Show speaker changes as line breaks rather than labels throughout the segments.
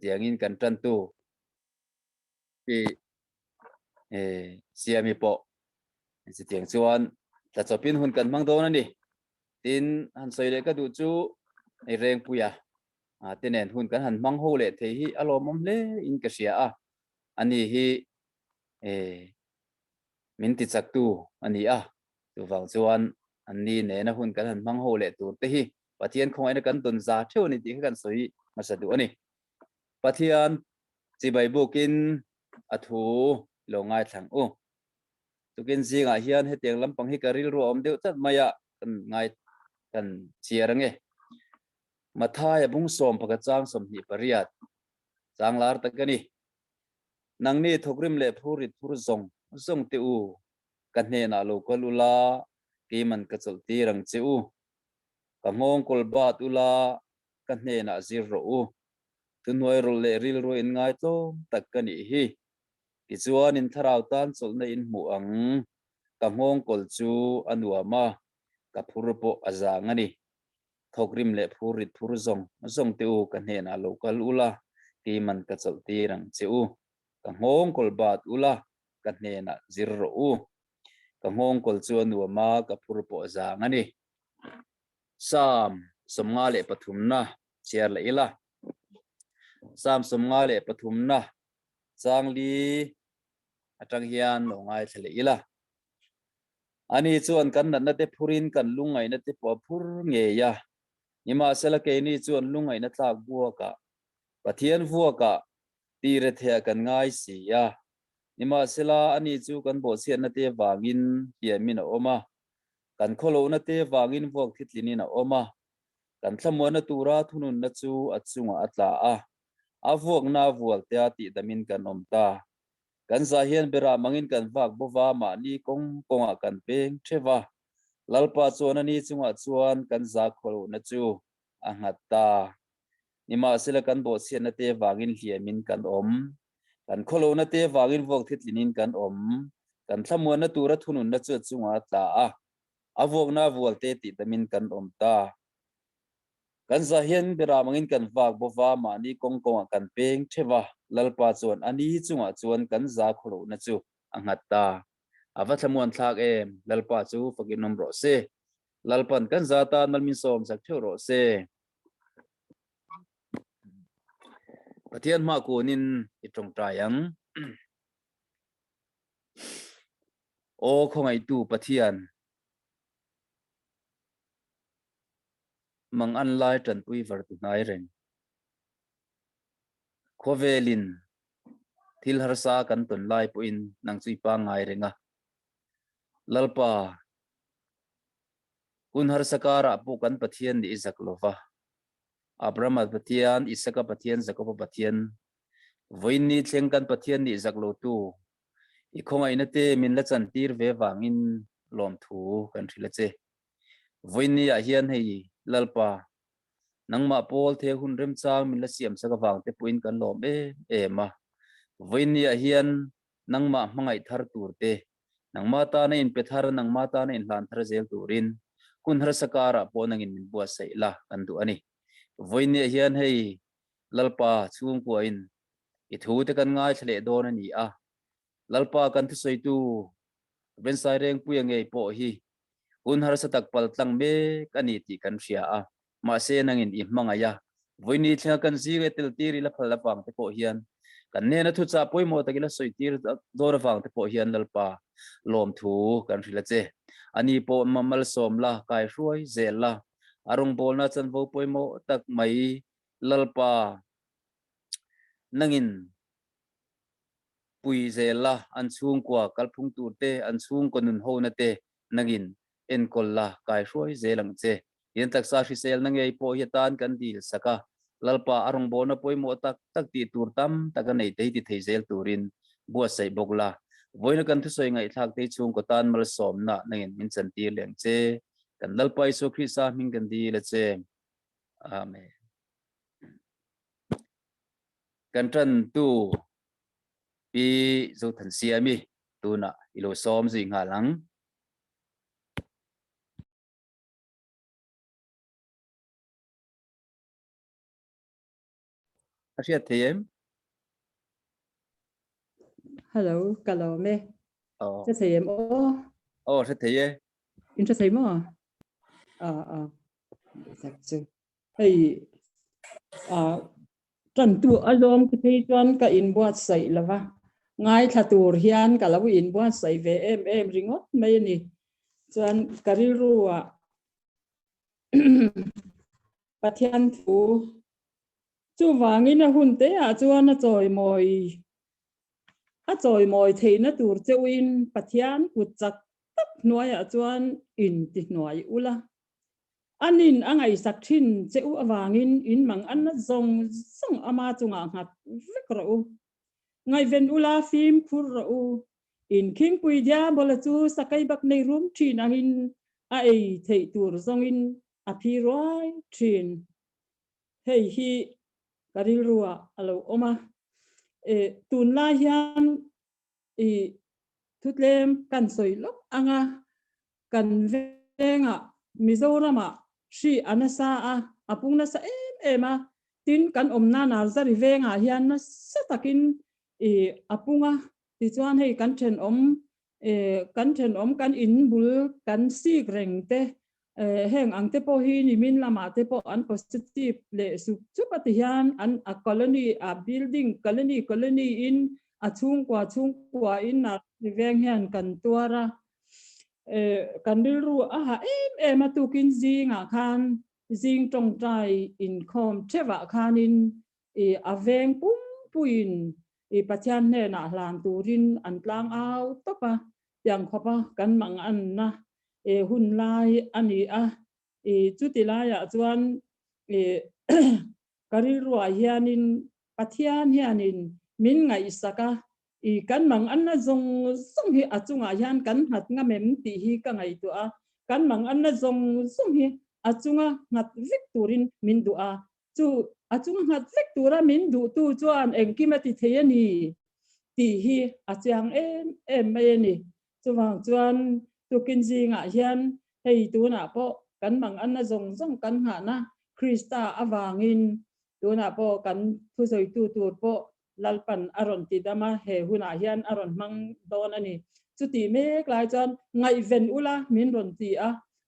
tiếng in cần trân tu vì siami po tiếng chuan ta cho pin hun cần mang đâu nè đi tin han soi le ka du chu Sairengpuia tenen hun kan han mang ho le the hi alo mom le in ka sia ani hi min ti chak tu ani tu wang chuan ani ne na hun kan han mang ho le tu te hi pathian khong ai kan tun za theu ni ti kan soi ma sa du ani pathian chi bai bukin athu lo ngai thang tukin zinga hian he tiang lampang hi karil ro om deuh chat maya kan ngai kan chiarange mathai bung som phaka chang som hi pariat changlar takani nangni thokrim le phurit phur zong te kan ne na lo kolula kiman ka cholti rang cheu kamong kolbat ula kan ne na zero tunoi rol le ril ro in ngai to takani hi ichuan in tharau tan cholna in mu ang kamong kol chu anuama ka phurpo azangani thokrim le phurit phur zong teu kan he na local ula kiman ka cholti rang cheu kamong kol bat ula kan he na zero kamong kol chu anuama ka phurpo azangani sam somnga le pathumna chiar le ila sam somnga le pathumna changli atang hian lo ngai thale ila ani chuan kan na te phurin kan lungai na te po phur nge ya nima sela ke ni chuan lungai na tlak buaka pathian vuaka tire thea kan ngai si ya nima sela ani chu kan bo sian na te wangin hiamin oma kan kholo na te wangin vuak thitlini na oma kan thlamo na tura thunun na chu achunga atla avuak na vuak te ati damin kan omta kan zahian bera mangin kan vak bova ma ni konga kan peng thewa lalpa chuan ani chunga chuan kan za kholo na chu angata nima sila kan bo sian na te wangin hliamin kan om kan kholo na te wangin vok thitlinin kan om kan thlamo na tura thunun na chu chunga ta avok na vual te ti damin kan om ta kan zahian bera mangin kan vak bova ma ni konga kan peng thewa lalpa chuan ani chunga chuan kan za kholo na chu angata avathamuan thak em lalpa chu fakin nom RAWHSE lalpan kan zata nalmin som sak theu RAWHSE pathian ma kunin itong trayang o khongai tu pathian mang an lai tran pui var tu nai reng khovelin thil harsa kan ton lai puin nang chui pa ngai renga lalpa kun har sakara pu kan pathian ni izaklova abrama pathian isaka pathian zakopa pathian voini thleng kan pathian ni zaklo tu i khongai na te min la chan tir ve wangin lom thu kan thila che voini a hian hei lalpa nangma pol the hun rem chang min la siam saka wang te puin kan lom e ma voini a hian nangma mangai thar tur te nangma ta na in pethar nangma ta na in hlan thar zel turin kun har sakara po nangin min bua sai la kan du ani voini a hian hei lalpa chung ko in i thu te kan ngai thle don ani lalpa kan thu soi tu ben Sairengpuia ngei po hi kun har satak pal tlang me kani ti kan ria ma se nangin i mangaya voini thla kan zi tel tiri la phal lapang te po hian kan ne na thu cha poimo takila soi tir dor wang te po hian lalpa lom thu kan rila che ani po mamal som la kai ruai zel la arung bol na chan vo poimo tak mai lalpa nangin pui zela an chung kwa kalphung tur te an chung konun ho na te nangin en kolla kai roi zelang che yen tak sa sel nangei po hiatan kan dil saka lalpa arong bona poimo tak ti tur tam takanei te ti theizel turin bua sei bokla voina kan thu soi ngai thak te chung ko tan mal som na nangin min chan ti leng che kan lalpa iso khrisa min kan di la che amen kan tran tu pi zo than siami tuna ilo som zi nga lang Asia thấy em.
Hello, kalau me. Sẽ thấy em
Sẽ thấy em.
In sẽ thấy mà. Thật sự. Hey, trần tu alom thì trần cả in buat sai là va. Ngay thà tu hiền cả là in buat sai về em ringot mấy ni. Trần karirua. Pathian tu. Chú vangin na hun te chuan na choi moi thì nó tur cheu in pathian kut chak tak nuai chuan in ti nuai ula anin angai sak thin cheu awangin in mang an na zong song ama chunga ngat vekro ngai ven ula phim phur ro in king pui dia bola chu sakai bak nei room thin angin ai thei tur zong in api roi thin hei hi karil ruwa alo oma tun la hian thutlem kan soi lok anga kan venga Mizorama shi anasa apung na sa ema tin kan omna nar zari venga hian na satakin apunga ti chuan hei kan then om kan in bul kan si rengte heng angte po hi ni min lama te po an positive le su chupati hian an a colony a building colony in a chung kwa in na veng hian kan tuara kan ru a em atukin zinga khan zing tong trai in khom chewa khanin a veng puin pathian ne na hlan turin an tlang au topa yang khopa kan mang an na hun lai ani chuti lai chuan karil ruwa hianin pathian hianin min ngai saka kan mang an na zong hi achunga hian kan hat nga mem ti hi ka ngai tu kan mang an na zong hi achunga ngat victorin min du chu achunga ngat victora min du tu chuan engkimati theyani ti hi achang em mai ni chuwang chuan tukin zinga hian hei tu na po kan mang an na zong kan ha na Krista awangin tu na po kan thu soi tu po lalpan aron ti dama he huna hian aron mang don ani chuti mek lai chon ngai ven ula min ron ti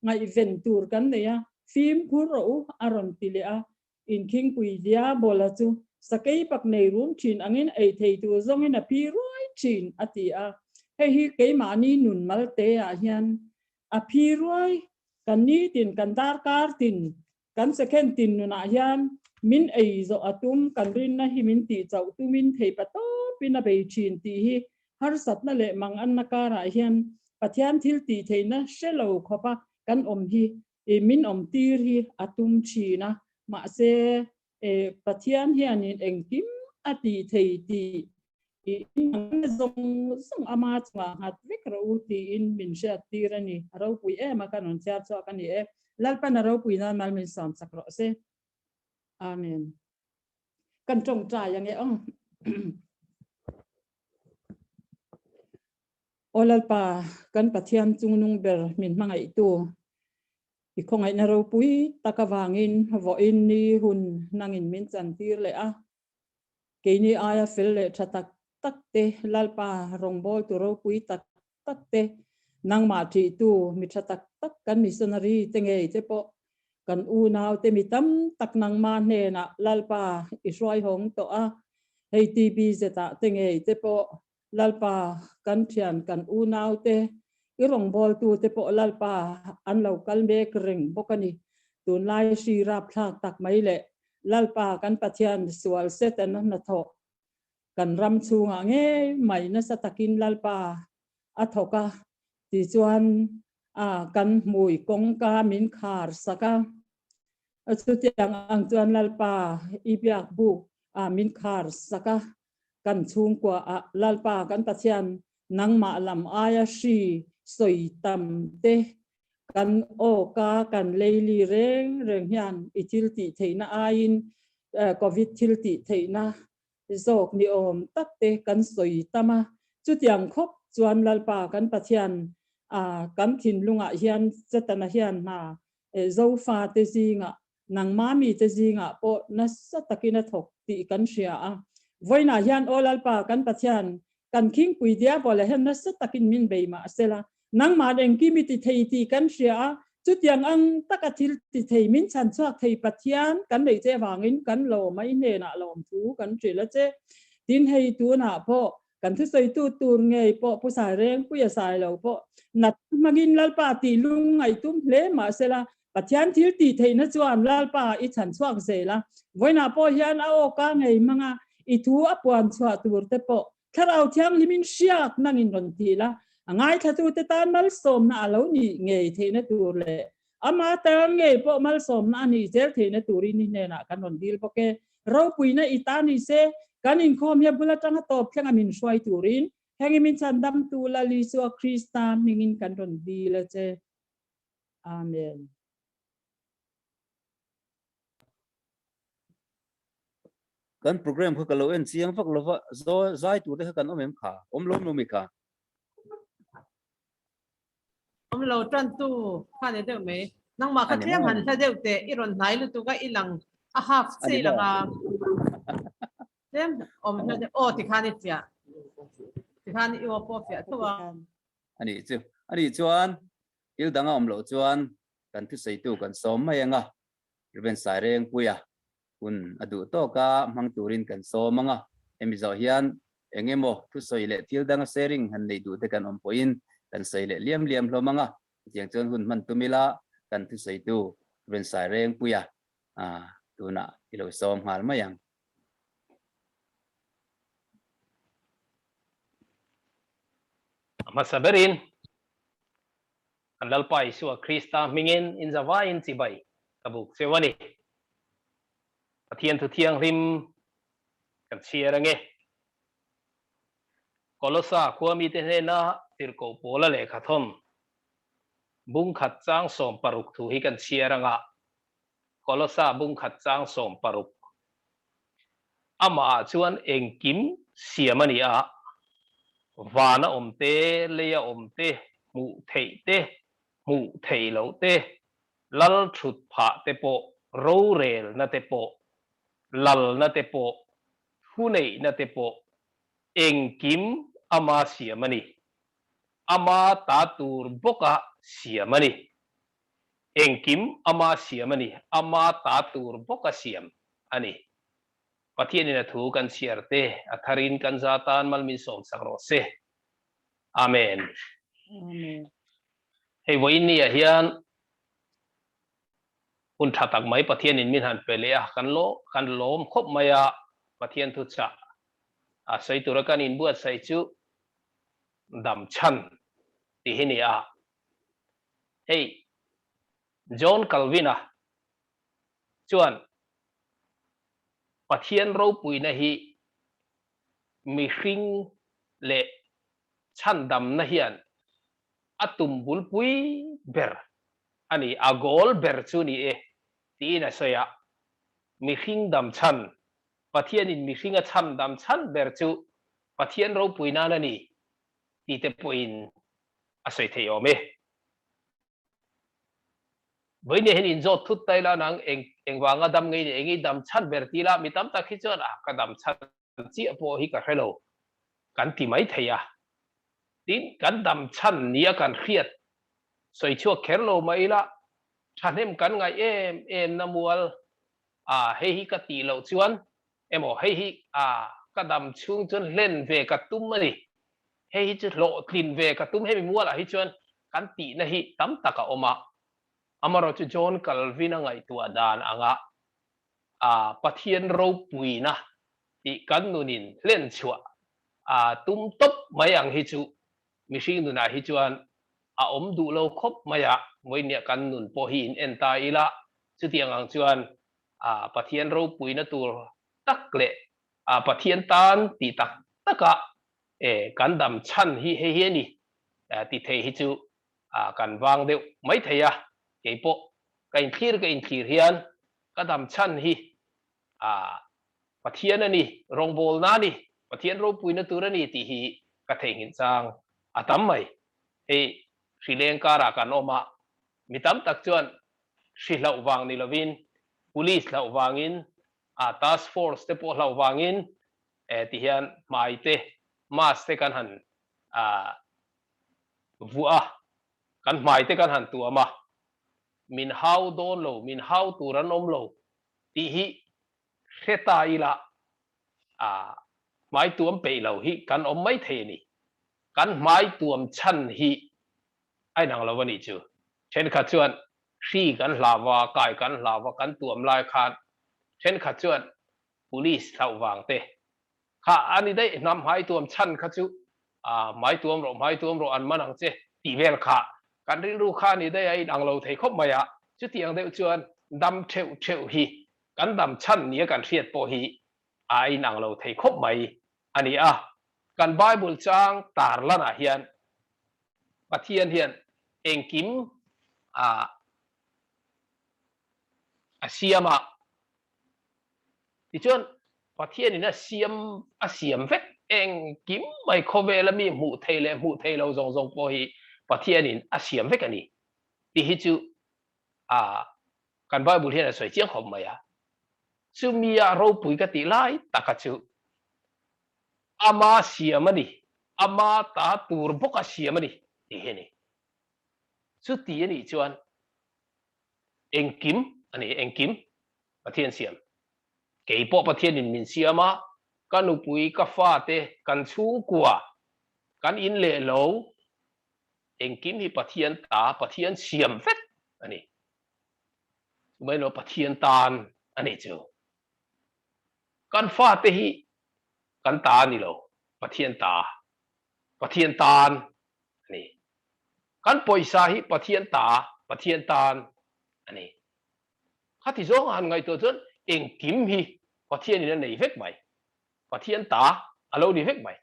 ngai ven tur kan neya phim khuro aron ti le in king pui dia bola chu sakai pak nei room chin angin ei thei tu zong in a pi roi chin ati hei hi ke mani nun mal te hian a pi roi kan ni tin kan dar kar tin kan second tin nuna hian min ei zo atum kan rin na hi min ti chau tu min thei pato pina be chin ti hi har sat na le mang an na kara hian pathian thil ti theina shelo khopa kan om hi min om tir hi atum china ma se pathian hian in engkim ati thei ti in zong ama chwa hat vekro ti in min sha tirani ro pui ma kanon cha cho kan ni lalpa na ro pui na mal min sam sakro se amen kan trong tra yang e ong olalpa kan pathian chungnung ber min mangai tu i khongai na ro pui takawangin vo in ni hun nangin min chan tir le ke ni aya fel le thatak tak te lalpa rongbol tu ro pui tak te nang ma thi tu mi thatak tak kan missionary tenge te po kan u naw te mi tam tak nang ma ne na lalpa israel hong to hei tb zeta tenge te po lalpa kan thian kan u naw te i rongbol tu te po lalpa an local me kring bokani tun lai si rap thak tak mai le lalpa kan pathian sual set an na tho kan ram chunga nge mai na satakin lalpa athoka ti chuan kan mui kong ka min khar saka chutiang ang chuan lalpa ibyak bu min khar saka kan chung kwa lalpa kan pathian nangma lam aya shi soi tam te kan o ka kan leili reng hian itil ti theina ain covid til ti theina zok ni om tak te kan soi tama chutiang khop chuan lalpa kan pathian kan thin lunga hian chatana hian na zo fa te zinga nang mami te zinga po na sa takina thok ti kan sia a voina hian olalpa kan pathian kan king puidia bola hen na sa takin min beima sela nang ma deng kimi ti thei ti kan sia a chutiang ang takathil ti thei min chan chuak thei pathian kan nei che wangin kan lo mai ne na lom thu kan trila che tin hei tu na po kan thu soi tu tur ngei po pu Sairengpuia Sailo po nat magin lalpa ti lung ngai tum hle ma sela pathian thil ti thei na chuan lalpa I chan chuak zela voina po hian a o ka ngei manga I thu apuan chua tur te po tharau thiang limin siak nangin ron ti la angai thatu te tan mal som na alo ni ngei the na tur le ama tang ngei po mal som na ni zel the na turin ni ne na kan ron dil poke ro puina itani se kanin khom ya bula tanga top thang amin swai turin hengi min chan dam tu la li so krista mingin kan ron dil che amen
kan program ko kalo en chiang fak lova zo zai tu de kan omem kha omlom no mi kha
lo tran tu khan de me nang ma kha thiam han tha deu te iron nai lu tu ka ilang a half se langa dem tha de o ti khan tia ti khan I o po fia tu wa
ani chuan il danga omlo chuan kan thu sei tu kan som mai anga riven Sairengpuia kun adu to ka mang turin kan som anga emizo hian engemo thu soi le thil danga sharing han nei du te kan om poin kan sei le liam hlomanga tiang chon hun man tumila kan thu sei tu riven Sairengpuia tuna ilo som hal mayang
masaberin an lalpa isu a krista mingin in zawa in sibai kabuk sewani pathian thu thiang rim kan chiarange kolosa khuami te na tirko pola le khathom bung khat chang som paruk thu hi kan chiaranga kolosa bung khat chang som paruk ama chuan engkim siamani a vana omte leya omte mu theite mu theilo te lal thut pha te po ro rel na te po lal na te po hunei na te po engkim ama siamani ama tatur boka siamani engkim ama siamani ama tatur boka siam ani pathian ina thu kan siarte atharin kan zatan malmin som sakro se amen
amen
hei voini a hian un thatak mai pathian in min han pele a kan lom khop maya pathian thu cha a sei tura kan in buat sai chu dam chan ti hini a hei John Calvin a chuan pathian ro puina hi mi hring le chan dam na hian atum bul pui ber ani agol ber chu ni e ti na soya mi hring dam chan pathian in mi hring a chan dam chan ber chu pathian ro puina na ni ti te puin a soi thei ome với này hình dot thut tay la nang eng wanga dam ngei ni engi dam chan ber ti la mi tam ta khi chon ka dam chan chi po hi ka hello kan ti mai theya tin kan dam chan nia kan khiat soi chua kherlo mai la thanem kan ngai em namual he hi ka ti lo chuan emo he hi ka dam chung chun len ve ka tum mani he hi chu lo tin ve ka tum he mi mual hi chuan kan ti na hi tam ta ka oma amaro chu John Calvin ngai tu adan anga pathian ro puina ti kan nunin len chua tum top mayang hi chu mihring nuna hi chuan om du lo khop maya moinia kan nun po hi in enta ila chu tiang ang chuan pathian ro puina tur takle pathian tan ti tak taka kan dam chan hi he ni ti thei hi chu kan wang deuh mai theya cái bộ cái in thir hiền cái đam chan hi pathian ani rong bol na ni pathian ro puina tur ani ti hi ka thei hin chang atam mai e Sri Lanka ra kan oma mitam tak chuan Sri Lau wang ni lovin police lau wangin task force te po lau wangin ti hian mai te mas te kan han vua kan mai te kan han tu ama min hau don lo min hau turan om lo ti hi kheta ila mai tuam pe lo hi kan om mai the ni kan mai tuam chan hi ai nang lo ni chu chen kha chuan khi kan hlawa kai kan hlawa kan tuam lai khan chen kha chuan police thau wang te kha ani dei nam hai tuam chan kha chu mai tuam ro an manang che ti vel kha kan ri ru kha ni dei ai nang lo thei khop maya chu tiang deuh chuan dam theu hi kan dam chan ni kan riat po hi ai nang lo thei khop mai ani kan bible chang tar lana hian pathian hian engkim siama ti chuan pathian ina siam vek engkim mai khove mi mu thei lo zong po hi pathian in siam vek ani ti hi chu kan bible hian soi chiang khom mai chu mia ro pui ka ti lai takachu ama siamani ama ta tur boka siamani ti he ni chu ti ani chuan engkim ani engkim pathian siam ke po pathian in min siama kan upui ka fa te kan chu kwa kan in le lo engkim hi pathian siam vet ani mai lo pathian tan ani chu kan fa te hi kan ta ni lo pathian tan ani kan poisa hi pathian tan ani khati zong an ngai to chon engkim hi pathian ina nei vek mai pathian ta alo ni vek mai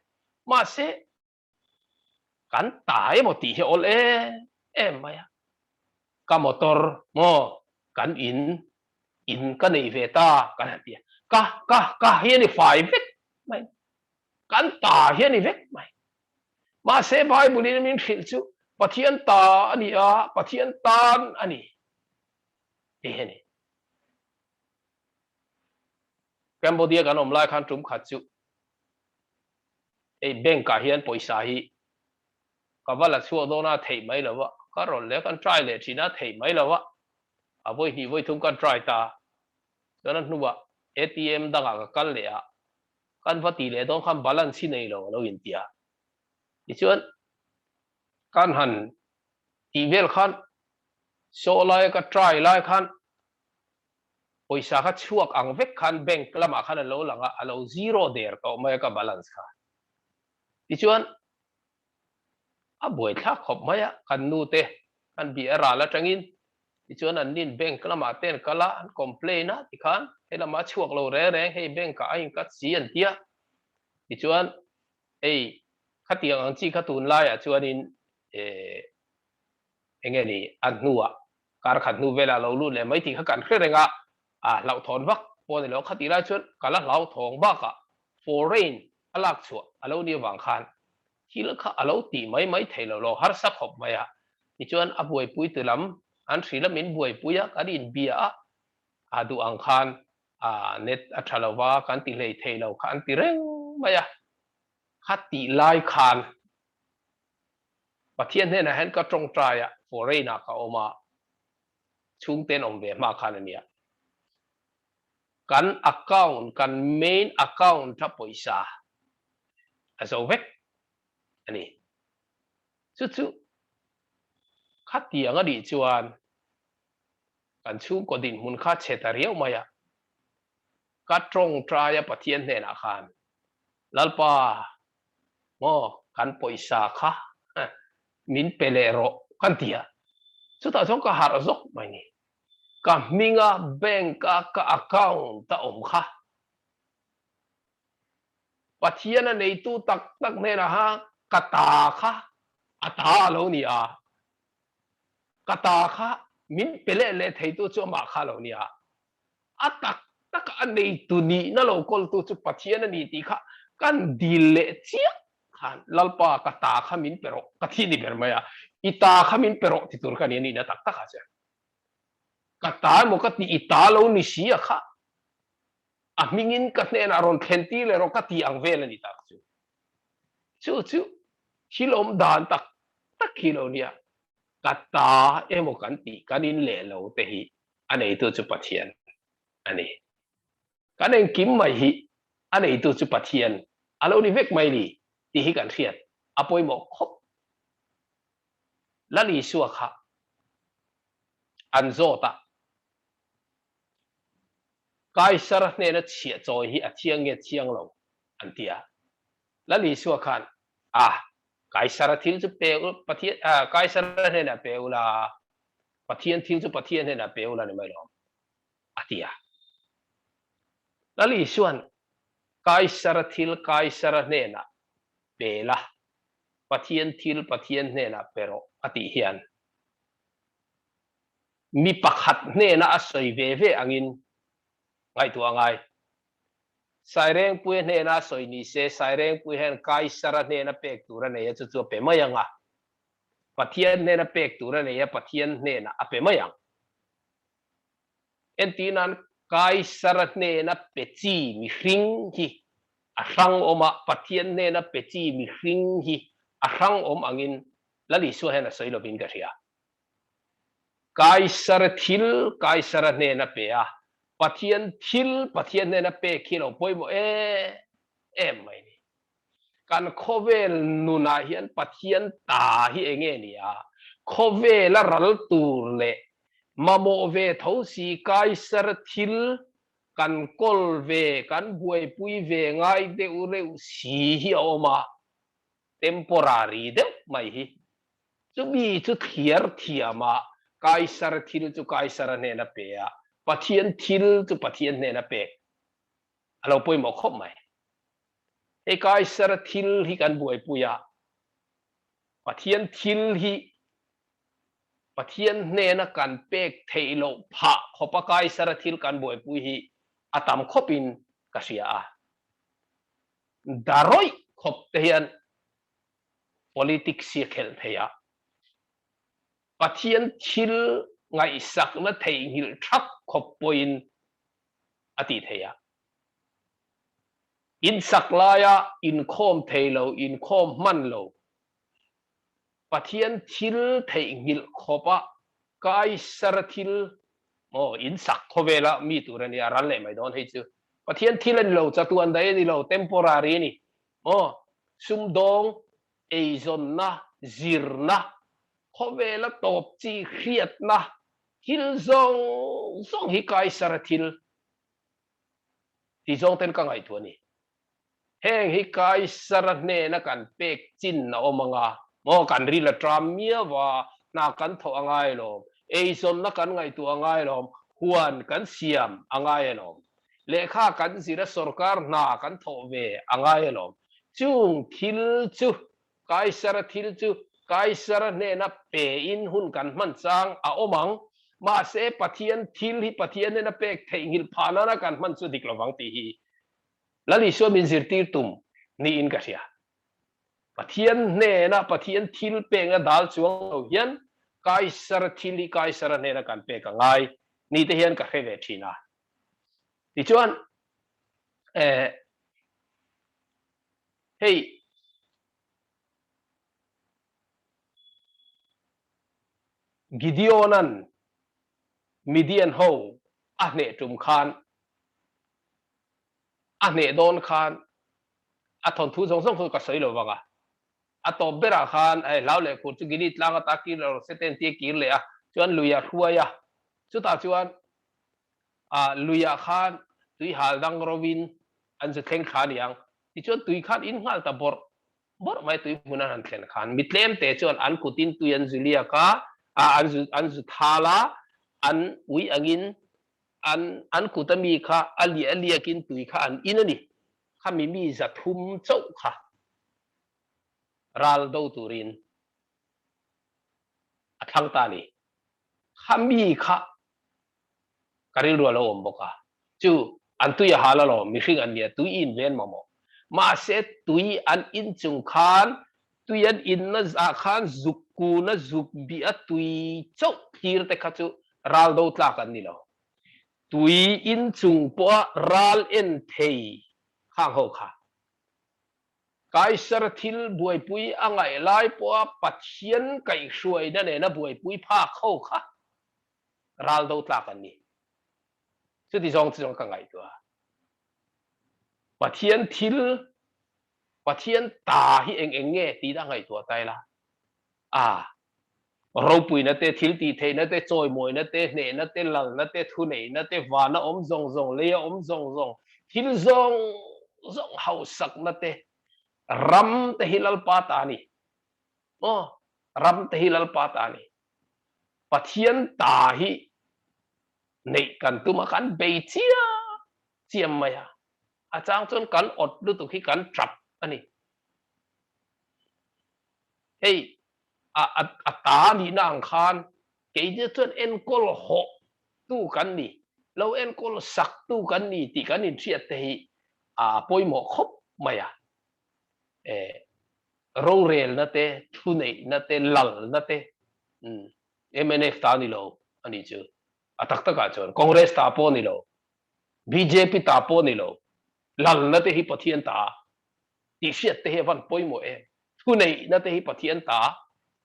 ma se kan ta mo ti he ol em maya ka motor mo kan in ka nei ve ta kan ha tia ka hi ni fai vek mai kan ta hi ni vek mai ma se bible ni min khil chu pathian ta ani pathian tan ani ti he ni Cambodia kan om lai khan tum khat chu ei bank ka hian poisa hi ka wala chu do na thei mai lawa ka rol le kan try le thina thei mai lawa avoi hi voi thum kan try ta chanan nuwa ATM danga ka kal le kan vati le dong kham balance nei lo in tia ti chuan kan han ti vel khan so lai ka try lai khan poisa kha chuak ang vek khan bank lama khan lo langa alo zero der to mai ka balance kha ti chuan a boi thla khop maya kan nu te kan bi ara la tangin ti chuan an nin bank lama ten kala an complain ti khan he lama chuak lo re hei bank ka ain ka chi an tia ti chuan ei khatiang ang chi khatun lai chuan in engeni an nuwa kar khat nu vela lo lu le mai ti kha kan khrenga lau thon vak po ni lo khati la chuan kala lau thong ba ka foreign alak chu alo ni wang khan hil kha alo ti mai thailo lo har sa khop maya ti chuan a buai pui tu lam an thrilam in buai puya kan in bia adu ang khan net a thalawa kan ti lei thailo khan ti reng maya khati lai khan pathian he na hen ka trong traya foreign ka oma chung ten om ve ma khan ania kan account kan main account tha poisa aso vek ani chu khati anga di chuan kan chu ko din mun kha chetariau maya ka trong traya pathian he na khan lalpa mo kan poisa kha min pelero kan tia chu ta chong ka har zok mai ni ka minga bank ka account ta om kha pathian nei tu tak ne na ha kata kha ata lo ni kata kha min pele le thei tu chu ma kha lo ni atak tak an nei tu ni na lo kol tu chu pathian ni ti kha kan dile chiak khan lalpa kata kha min pero kathi ni ber maya ita kha min pero ti tur kan ni na tak tak ha cha kata mo kati italo ni siya ka amingin kat ne na ron khenti le ro kati ang vel ni tak chu hilom dan tak hilo nia kata emo kanti kanin le lo te hi anei tu chu pathian ani kanen kim mai hi anei tu chu pathian alo ni vek mai ni ti hi kan khiat apoi mo khop lali suwa kha anzota kaisar ne na chia choi hi athiang nge chiang lo antia lali suwa khan kaisar thil chu pe pathian kaisar ne na pe ula pathian thil chu pathian ne na pe ula ni mai lo atia lali suan kaisar thil kaisar ne na pela pathian thil pathian ne na pero ati hian mi pakhat ne na asoi ve angin ngai tu angai Sairengpuia ne na soi ni se Sairengpuia hen kaisar ne na pek tura ne chu chu pe mayanga pathian ne na pek tura ne ya pathian ne na ape mayang entinan kaisar ne na pechi mi hring hi arang oma pathian ne na pechi mi hring hi arang om angin lali su hen Sailo bin ka ria kaisar thil kaisar ne na pe pathian thil pathian ne na pe khilo poimo mai ni kan khovel nuna hian pathian ta hi enge ni khovel ral tur le mamo ve thosi kaisar thil kan kol ve kan buai pui ve ngai de ureu si hi oma temporary de mai hi chu bi chu thiar thiama kaisar thil chu kaisar ne na pe pathian thil chu pathian ne na pe alo poi mo khop mai e kaisar thil hi kan buai puya pathian thil hi pathian ne na kan pek theilo pha khopa kaisar thil kan buai pui hi atam khopin kasia daroi khop tehian politics si khel theya pathian thil ngai sak na thei hil thak khop poin ati theya in saklaya in khom theilo in khom man lo pathian thil thei hil khopa kaisar thil in sak khovela mi turani aral le mai don hei chu pathian thil an lo chatuan dai ni lo temporary ni sum dong eizon na zirna khovela top chi khiat na hil zong hi kaisar thil ti zong ten ka ngai tu ni heng hi kaisar ne na kan pek chin na omanga kan ri la tram mia wa na kan tho angai lo eizon na kan ngai tu angai lo huan kan siam angai lo lekha kan zira sarkar na kan tho ve angai lo chung thil chu kaisar thil chu kaisar ne na pe in hun kan man chang a omang ma se pathian thil hi pathian ne na pek theingil phana na kan man chu diklawang ti hi lali so min zirtir tum ni in ka sia pathian ne na pathian thil pe nga dal chuang lo hian kaisar thili kaisar ne na kan pe ka ngai ni te hian ka kheve thina ti chuan hey Gideonan Midian ho ahne tum khan ahne don khan athon thu jong jong ka Sailo wanga atop bera khan ai laule kur chu gini tlanga taki lo seten ti kir le chuan luya khuaya chu ta chuan luya khan tui hal dang robin an je theng khan yang ti chuan tui khan in ngal ta bor mai tui hunan an thlen khan mitlem te chuan an kutin tuian zulia ka an zu thala an ui angin an kutami kha ali kin tui kha an inani khami mi za thum chau kha ral do turin athang ta ni khami kha karil ro lo om boka chu an tu ya hala lo mi hring an nia tui in ven mamo ma se tui an in chung khan tui an in na za khan zukku na zuk bi a tui chau hir te kha chu ral do tla kan ni lo tui in chung po ral en thei khang ho kha kai sar thil buai pui angai lai po pathian kai hruai na ne na buai pui pha kho kha ral do tla kan ni chu ti jong ka ngai to pathian thil pathian ta hi eng nge ti da ngai to tai la rau pui na te thil ti thei na te choi moi na te hne na te lal na te thu nei na te va na om zong zong le om zong zong thil zong zong hau sak na te ram te hilal pa ta ni ram te hilal pa ta ni pathian ta hi nei kan tu ma kan be chia chiam maya achang chon kan ot lu tu khi kan trap ani hey ta ni nang khan ke je chon en kol ho tu kan ni lo en kol sak tu kan ni ti kan in thiat te hi poi mo khop maya rong rel na te thu nei na te lal na te MNF ta ni lo ani chu atak ta ka chon congress ta po ni lo BJP ta po ni lo lal na te hi pathian ta ti thiat te he van poi mo thu nei na te hi pathian ta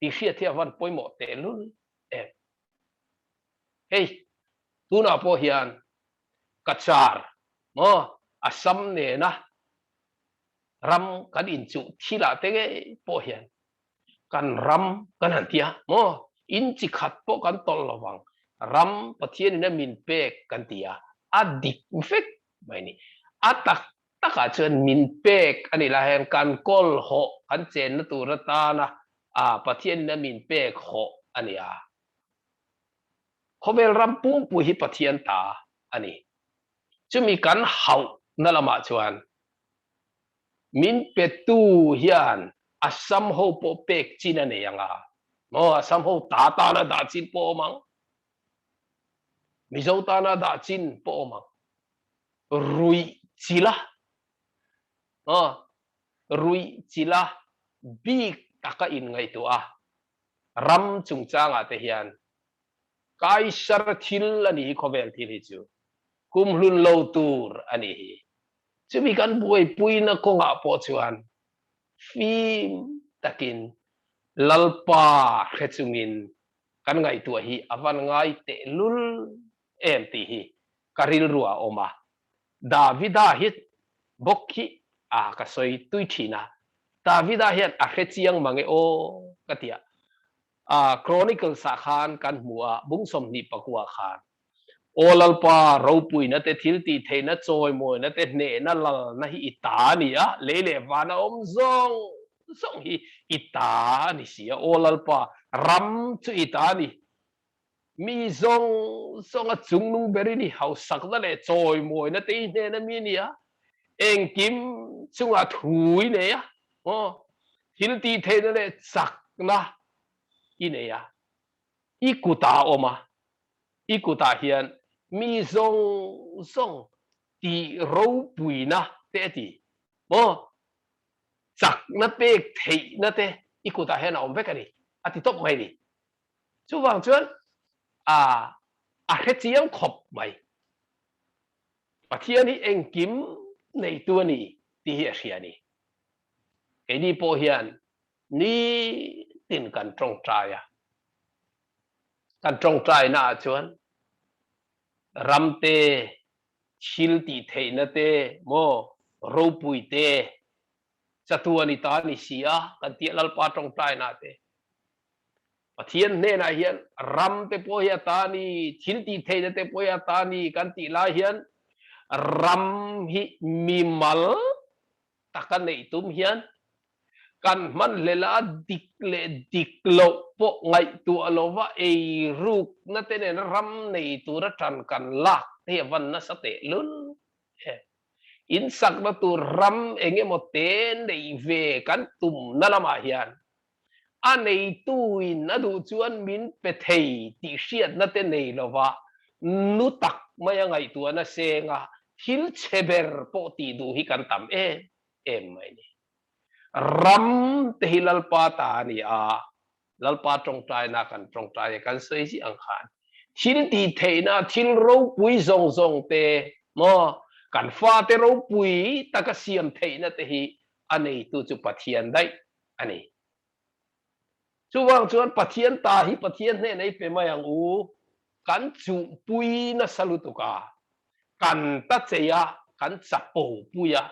ti thiat the van poi mo te lul hey tu na po hian kachar mo asam ne na ram kan in chu thila te ge po hian kan ram kan han tia mo in chi khat po kan tol lawang ram pathian na min pe kan tia adik fek mai ni atak taka chen min pek ani la hen kan kol ho kan chen na tu ra ta na pathian na min pek ho ani khovel ram pum pu hi pathian ta ani chumi kan hau na lama chuan min PETU hian asam ho po pek china ne yanga mo asam ho ta na da chin po mang mizo ta na da chin po mang rui chila rui chila big taka in ngai tu ram chung changa te hian kai sar thil ani khovel thil hi chu kum hlun lo tur ani hi chumi kan buai pui na konga po chuan phim takin lalpa khechungin kan ngai tu hi avan ngai te lul em ti hi karil ruwa oma davida hit bokhi ka soi tui thina davida hian a khechiang mange o katia chronicle sa khan kan hua bungsom ni pakua khan olalpa ropui na te thil ti thei na choi moi na te hne na lal na hi ita ni lele wana om zong zong hi ita ni sia olalpa ram chu ita ni mi zong zong a chung nung beri ni hau sak na le choi moi na te hne na mi ni eng kim chunga thui ne thil ti thei na le sak na ine ikuta oma ikuta hian mi zong zong ti ro pui na te ti chak na pek thei na te ikuta hian om vekani ati top mai ni chu wang chuan a khechiam khop mai pathian hi engkim nei tu ni ti hi hriani ke ni po hian ni tin kan trong trai kan trong trai na chuan ramte chil ti thei na te mo ro pui te chatuani ta ni sia kan ti lalpa trong trai na te pathian ne na hian ram te po ya ta ni chil ti thei na te po ya ta ni kan ti la hian ram hi mi mal takan nei tum hian kan man lela dik le dik lo po ngai tu alova ruk na te ne ram nei tu ra tran kan lak te van na sa te lun in sak na tu ram enge mo te nei ve kan tum na lama hian nei tu in adu chuan min pe thei ti hriat na te nei lova nu tak maya ngai tu na senga thil cheber po ti du hi kan tam em mai ni ram te hi lalpa ta ni lalpa trong trai na kan trong trai kan sei si ang khan thil ti thei na thil ro pui zong zong te mo kan fa te ro pui ta ka siam thei na te hi anei tu chu pathian dai ani chu wang chuan pathian ta hi pathian ne nei pe mai ang u kan chu pui na salutuka kan ta cheya kan chapo puya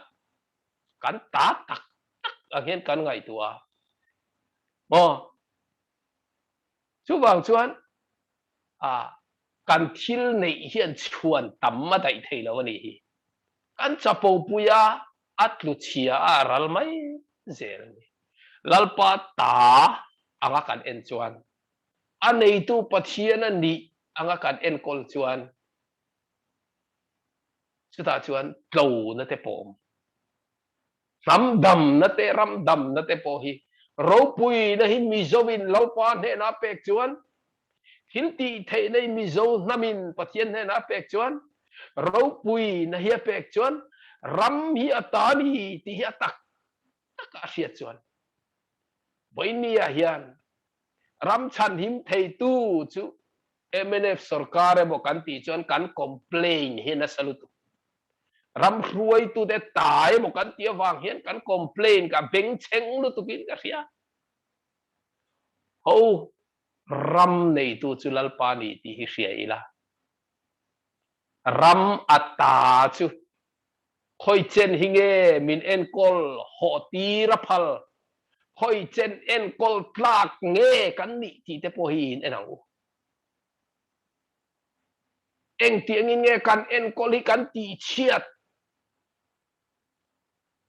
kan ta tak tak again kan ngai tua mo chu wang chuan kan thil nei hian chuan tam ma dai thei lo ni hi kan chapo puya atlu chia a ral mai zel ni lalpa ta anga kan en chuan anei tu pathian ani anga kan en kol chuan chuta chuan tlo na te pom ram dam na te po hi ro pui na hin mi zowin lalpa ne na pek chuan thil ti thei nei mi zo namin pathian ne na pek chuan ro pui na hi pek chuan ram hi atani ti hi tak tak a hriat chuan boinia hian ram chan him thei tu chu MNF sarkar bo kan ti chuan kan complain hi na salutu ram ruai tu te tai mo kan ti wang hian kan complain ka beng cheng lu tu kin ka ria ho ram nei tu chu lalpa ni ti hi hria ila ram ata chu khoi chen hinge min en kol ho ti rapal khoi chen en kol tlak nge kan ni ti te po hin enang eng tiang in nge kan en kol hi kan ti chiat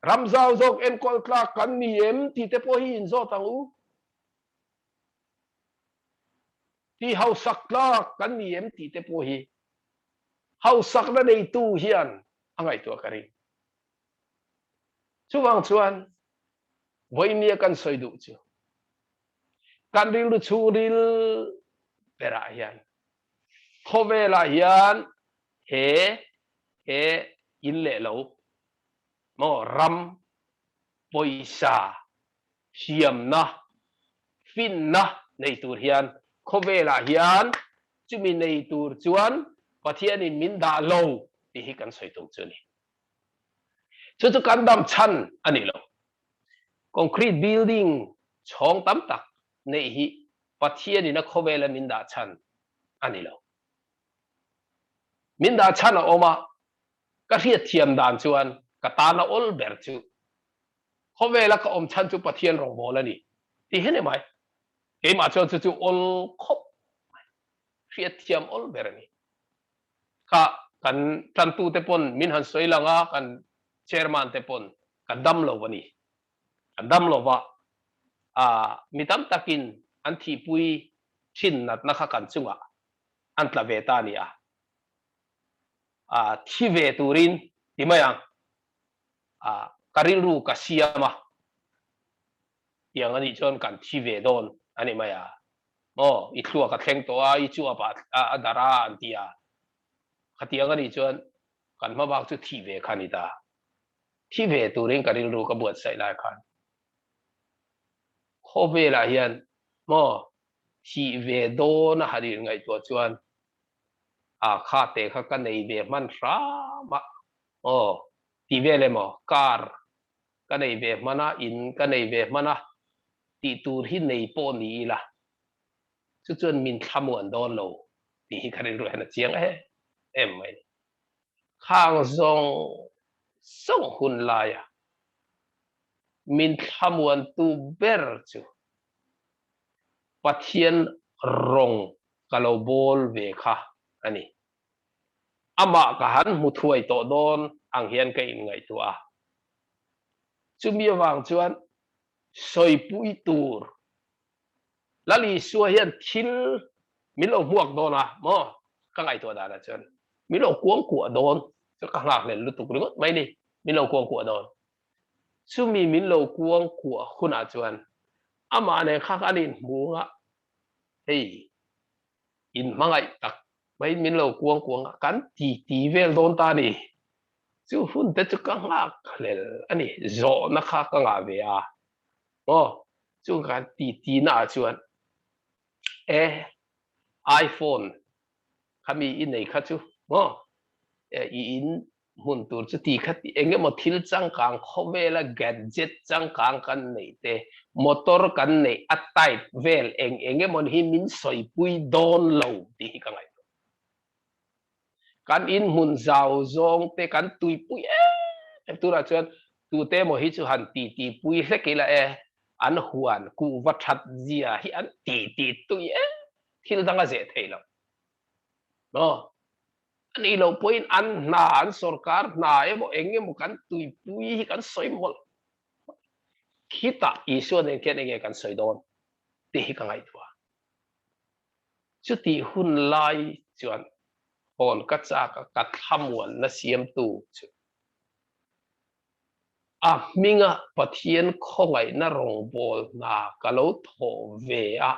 ram zau zok en kol tlak kan ni em ti te po hin zo tang u ti hau sak tlak kan ni em ti te po hi hau sak na nei tu hian angai tu kari chuwang chuan voinia kan soidu chu kan ril chu ril pera hian khovela hian he in le lo mo ram poisa siam na fin na nei tur hian khovela hian chumi nei tur chuan pathian in min da lo ti hi kan soitu chu ni chu kan dam chan ani lo concrete building chong tam tak nei hi pathian in a khovela min da chan ani lo min da chan a oma ka riat thiam dan chuan ka ta na ol ber chu khovela ka om chan chu pathian rong bol ani ti hene mai ke ma chu ol khop riat thiam ol ber ani ka kan tan tu te pon min han soilanga kan chairman te pon kan dam lo wani kan dam lo wa mitam takin an thi pui thin nat na kha kan chunga an tla ve ta ni thi ve turin ti mayang karil ru ka siama yang ani chon kan thi ve don ani maya mo i thua ka thleng to i chu apa adara antia khatiang ani chon kan ma bak chu thi ve khanita thi ve turin karil ru ka buat sai lai khan kho ve la hian mo thi ve do na harir ngai to chuan kha te kha ka nei ve man ra ma ti ve le mo kar ka nei ve mana in ka nei ve mana ti tur hi nei po ni la chu chuan min thamuan don lo ti hi kharin ru hana chiang em mai khang zong song hun la ya min thamuan tu ber chu pathian rong kalobol ve kha ani ama ka han muthuai to don ang hian ka in ngai tua chumi wang chuan soi pui tur lali suwa hian thil milo huak dona mo ka ngai to da la chuan milo kuang ku don chu ka ngak len lutuk ringot mai ni milo kuang ku don chumi milo kuang ku huna chuan ama ne kha anin bunga hey in mangai tak mai milo kuang kan ti vel don ta ni chu hun te chu ka ngak lel ani zo na kha ka nga ve chu kan ti na chuan iPhone kami in nei kha chu mo in mun tur chu ti khat enge mo thil chang kang khowela gadget chang kang kan nei te motor kan nei atai vel enge mon hi min soi pui don lo ti ka ngai kan in mun zau zong te kan tui pui tu ra chuan tu te mo hi chu han ti pui se ke la an huan ku va that zia hi an ti tui thil danga ze thei lo no ani lo point an na an sarkar na mo enge mo kan tui pui kan soi mol kita isu den ken enge kan soi don ti hi ka ngai tua chu ti hun lai chuan hon ka cha ka thamuan na siam tu chu minga pathian khongai na rong bol na kalo tho ve a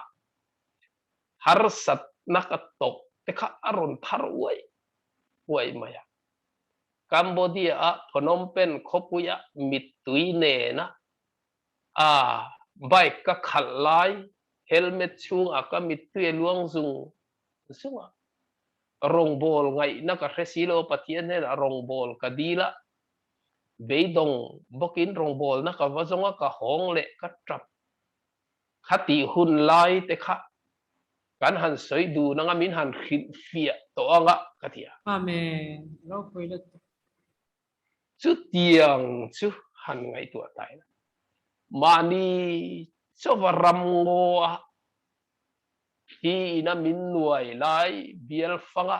har sat na ka tok te kha aron thar uai maya Cambodia a Phnom Penh khopuya mitui ne na bike ka khalai helmet chung a ka mitui luang zung sunga rong bol ngai na ka resilo pathian ne rong bol ka dila beidong bokin rong bol na ka wazonga ka hong le ka trap khati hun lai te kha kan han soi du na nga min han khit fia to anga katia
Amen. Lo pui lo.
chu tiang chu han ngai tua tai mani cho varam ngo hi na min nuai lai biel fanga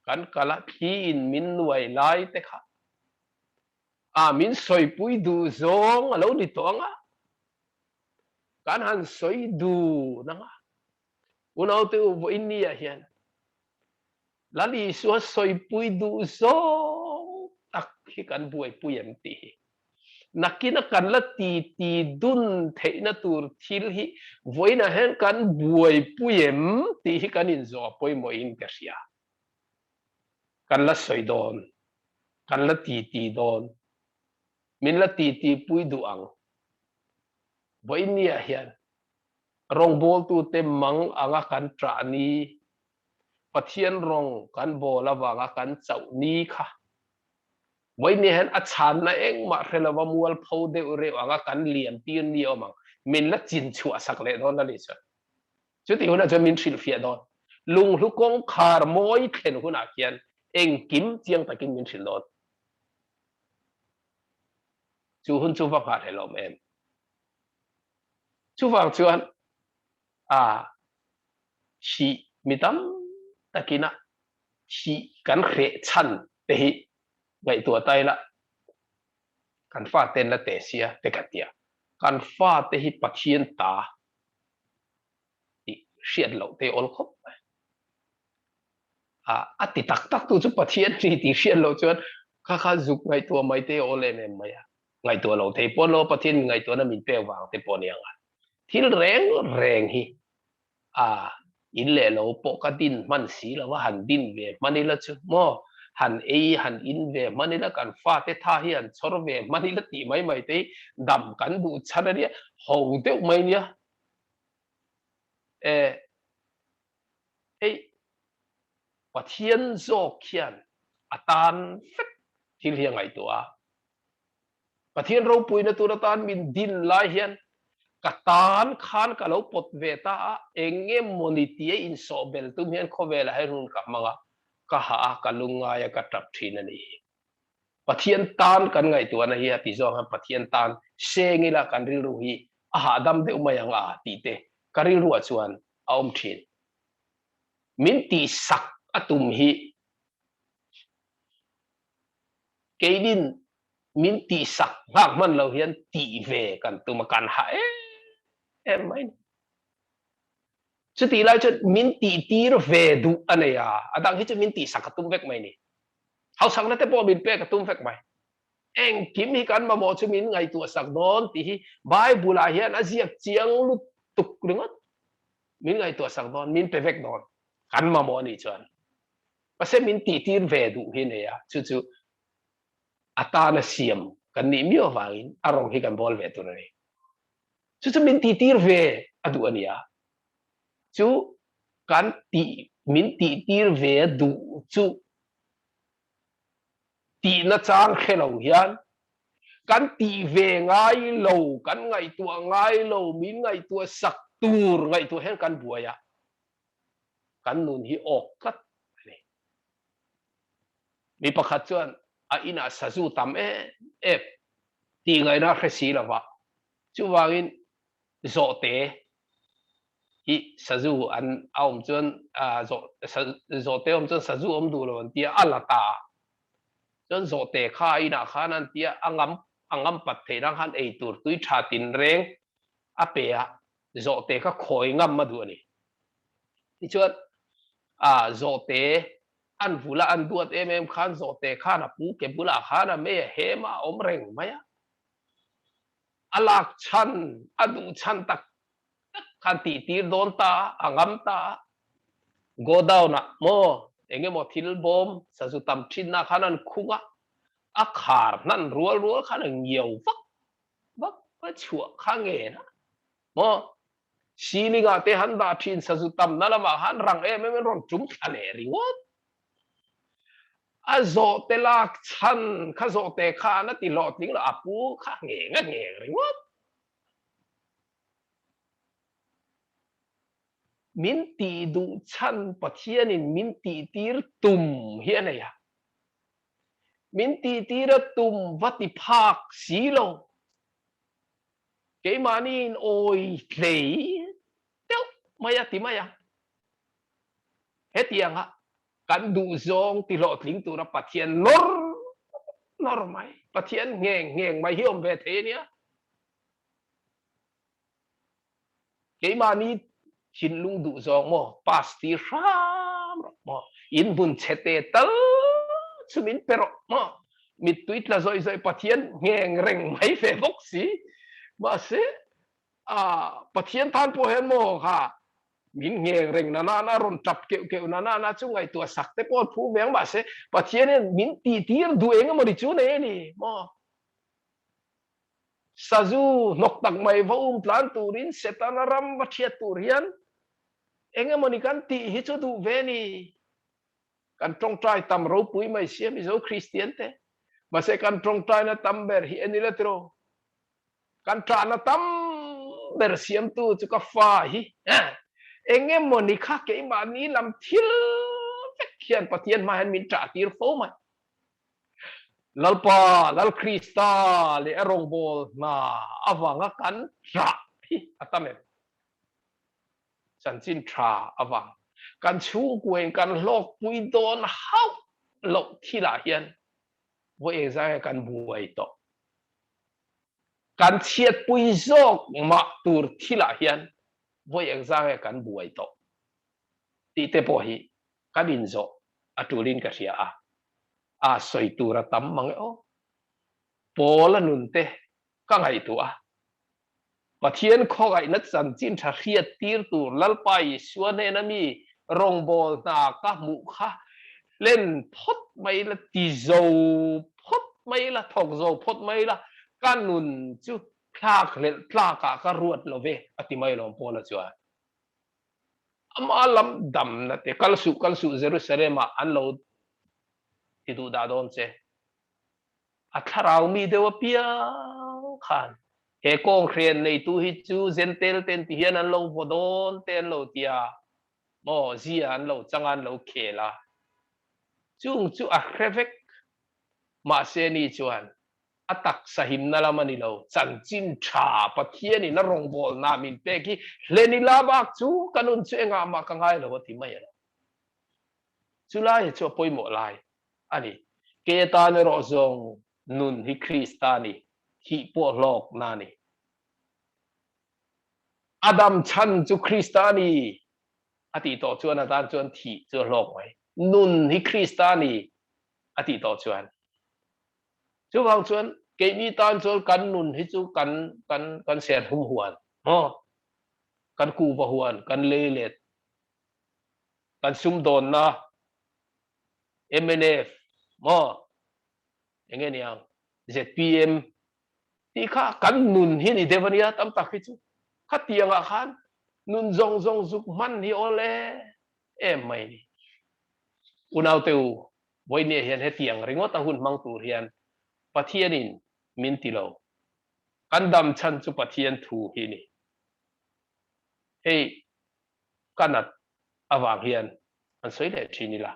kan kala hi in min nuai lai te kha min soi pui du zong alo ni to anga kan han soi du na nga unau te vo inia hian lali so soi pui du zong tak hi kan buai pui em ti nakina kan la ti dun theina tur thil hi voina hen kan buai pui em ti hi kan in zo poi mo in ka sia kan la soi don kan la ti don min la ti pui du ang voinia hian rong bol tu te mang anga kan tra ni pathian rong kan bola wanga kan chau ni kha voini hen a chan na eng ma relawa mual pho de ure anga kan liam tin ni omang min la chin chu asak le don la li cha chu ti huna cha min thil fia don lung lu kong khar moi thlen huna kian eng kim chiang takin min thil don chu hun chu va pha helom em chu wang chuan si mitam takina si kan khe chan te hi ngai tua tai la kan fa ten la te sia te katia kan fa te hi pathian ta ti shiat lo te ol khop ati tak tu chu pathian ti shiat lo chuan kha zuk ngai tua mai te ol em maya ngai tua lo te pon lo pathian ngai tua na min pe wang te pon yang thil reng hi in le lo po ka din man si la wa han din ve manila chu mo han han in ve manila kan fa te tha hi an chor ve manila ti mai te dam kan bu chana ho te mai nia pathian zo khian atan fet thil hi ngai tua pathian ro pui na tu na tan min din lai hian katan khan kalau pot veta enge monitie in sobel tu mian khovela hai run ka manga ka ha kalunga ya ka tap thina ni pathian tan kan ngai tu na hi ati zo han pathian tan sengila kan ril ru hi dam de umayanga ti te karil ru chuan aum thin min ti sak atum hi keidin min ti sak ngak man lo hian ti ve kan tu makan ha em mai chu ti lai chu min ti tir ve du anaya adang hi chu min ti sak tum vek mai ni hau sak na te po min pe ka tum vek mai eng kim hi kan ma mo chu min ngai tu sak don ti hi bible a hian aziak chiang lu tuk ringot min ngai tu sak don min pe vek don kan ma mo ni chuan pase min ti tir ve du hi ne ya chu ata na siam kan ni mi wangin arong hi kan bol ve tu ni chu min ti tir ve adu ania chu kan ti min ti tir ve du chu ti na chang khelo hian kan ti ve ngai lo kan ngai tua ngai lo min ngai tua sak tur ngai tua hen kan buaya kan nun hi ok kat mi pakhat chuan a ina sazu tam e ti ngai na khesi lawa chu wangin zo te hi sazu an aum chuan zo te om chuan sazu om du lo tia alata chuan zo te kha ina khanan tia angam pat the rang han ei tur tui tha tin reng a pe a zo te kha khoi ngam ma du ani ti chuan zo te an vula an duat em khan zo te khan a pu ke bula khan a me he ma om reng maya alak chan adu chan tak khan ti tir don ta angam ta go down na mo enge mo thil bom sazu tam thin na khanan khunga a khar nan rual khan nhiều vak pa chua khange na mo siliga te han da thin sazu tam na lama han rang em ron tum thale ringot a zo te lak chan kha zo te kha na ti lot ling la apu kha nge ringot min ti du chan pathian in min ti tir tum hian ya min ti tir tum vati phak silo ke manin oi hlei teu maya ti maya hetiang ha kan du zong ti lot ling tu ra pathian nor mai pathian ngeng mai hiom ve the nia ke mani chin lung du zong mo pasti ram mo in bun chete tal sumin pero mo mit tuit la zoi pathian ngeng reng mai fe bok si ma se pathian than po hen mo kha min ngeng reng na ron tap ke na chu ngai tua sak te po phu meng ma se pathian min ti tir du eng mo ri chu ne ni mo sazu nok tak mai vo plan turin setanaram vathia turian enge moni kan ti hi chu du ve ni kan trong trai tam ro pui mai siam izo christian te ma se kan trong trai na tam ber hi eniletro kan tra na tam ber siam tu chu ka fa hi enge moni kha ke ma ni lam thil khian pathian ma han min tra tir fo mai lalpa lal krista le arong bol na awanga kan tra hi atamen chan chin tra awang kan chu kuen kan lok pui don hau lo thila hian wo e za kan buai to kan chiat pui zok ma tur thila hian wo e za kan buai to ti te po hi kan in zo aturin ka sia a soi tura tam mang o pola nun te ka ngai tu pathian kho gai na chan chin tha khiat tir tur lalpai suane na mi rong bol na ka mu kha len phot mai la ti zo phot mai la thok zo phot mai la kanun chu thak le tla ka ruat lo ve ati mai lo pola chua amalam dam na te kalsu Jerusalem an lo ti du da don che atharau mi dewa pia khan he kong khren nei tu hi chu zentel ten ti hian an lo vodon ten lo tia mo zia an lo changan lo khela chung chu a krevek ma se ni chuan atak sahim na lamani lo chan chin tha pathian in rong bol na min pe ki hleni la bak chu kanun chenga ma ka ngai lo ti mai lo chu lai chu poimo lai ani ke ta ne ro zong nun hi kristani hi po lok nani adam chan chu kristani ati to chuan atan chuan thi chu lok mai nun hi kristani ati to chuan chu wang chuan ke ni tan chuan kan nun hi chu kan ser hum huan kan ku va huan kan lelet kan sum don na MNF enge niang ZPM ti kha kan nun hi ni devania tam tak hi chu khatianga khan nun zong zuk man hi ole em mày đi unau teu voi ne hian he tiang ringot a hun mang tur hian pathian in min tilo kan dam chan chu pathian thu hi ni hey kanat awang hian an soi le thini la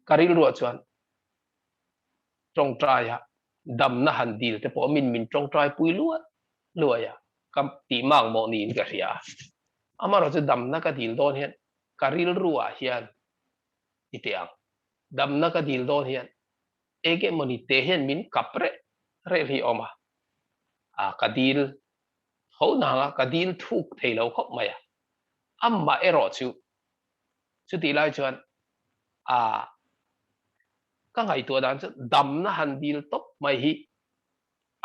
karil ro chuan trong trai ha dam na han dil te po min trong trai pui lua ya kam ti mang mo ni ka ria amaro chu dam na ka dil don hian karil ruwa hian itiang dam na ka dil don hian ege moni te hian min kapre re ri oma a kadil ho na kadil thuk theilo khop maya amma ero chu ti lai chuan a ka ngai tua dan chu dam na han dil top mai hi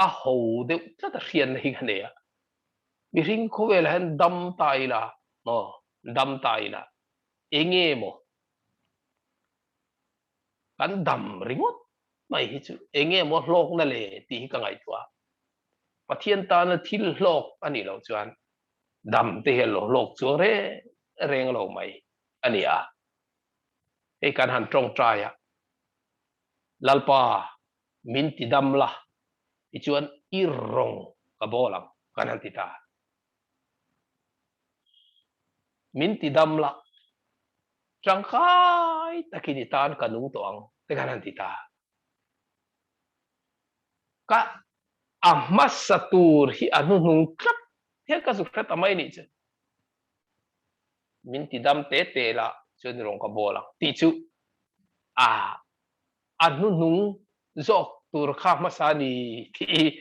a ho de cha ta rian hi khane ya mi ring kho vel han dam tai la no dam tai la enge mo kan dam ringot mai hi chu enge mo hlok na le ti ka ngai tua pathian ta na thil hlok ani lo chuan dam te he lo hlok chu re reng lo mai ani a e kan han trong trai ya lalpa min ti dam la ti chuan i rong ka bolam kan han ti ta min ti dam la chang khai takini tan kanung to ang te kan han ti ta ka amma satur hi anu nung klap he ka su khat amai ni che min ti dam te la chuan rong ka bolam ti chu a anu nung zok tur kha masani ki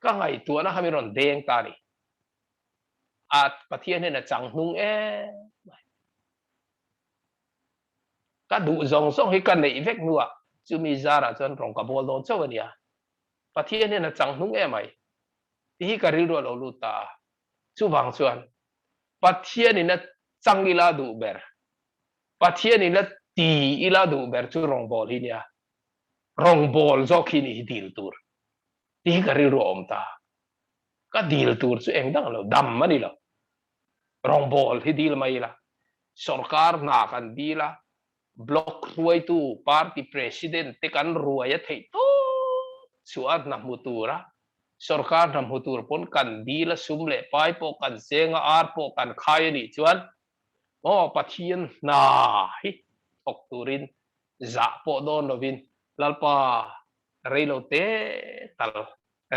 ka ngai tu na hamiron deng ta ni at pathian he na chang nung ka du zong song hi kan nei vek nuwa chu mi zara chuan rong ka bol don chawania pathian he na chang nung mai ti hi ka ril ro lo lu ta chu wang chuan pathian in na chang ila du ber pathian in na ti ila du ber chu rong bol hi nia rong bol zo khi ni dil tur ti ka ri ro om ta ka dil tur chu eng dang lo dam mani lo rong bol hi dil mai la sarkar na kan dila block ruai tu party president te kan ruai thei to suat na mutura sarkar na mutur pon kan dila sumle pai po kan senga ar po kan khai ni chuan o pathian na hi thok turin za po don lovin lalpa reilo te tal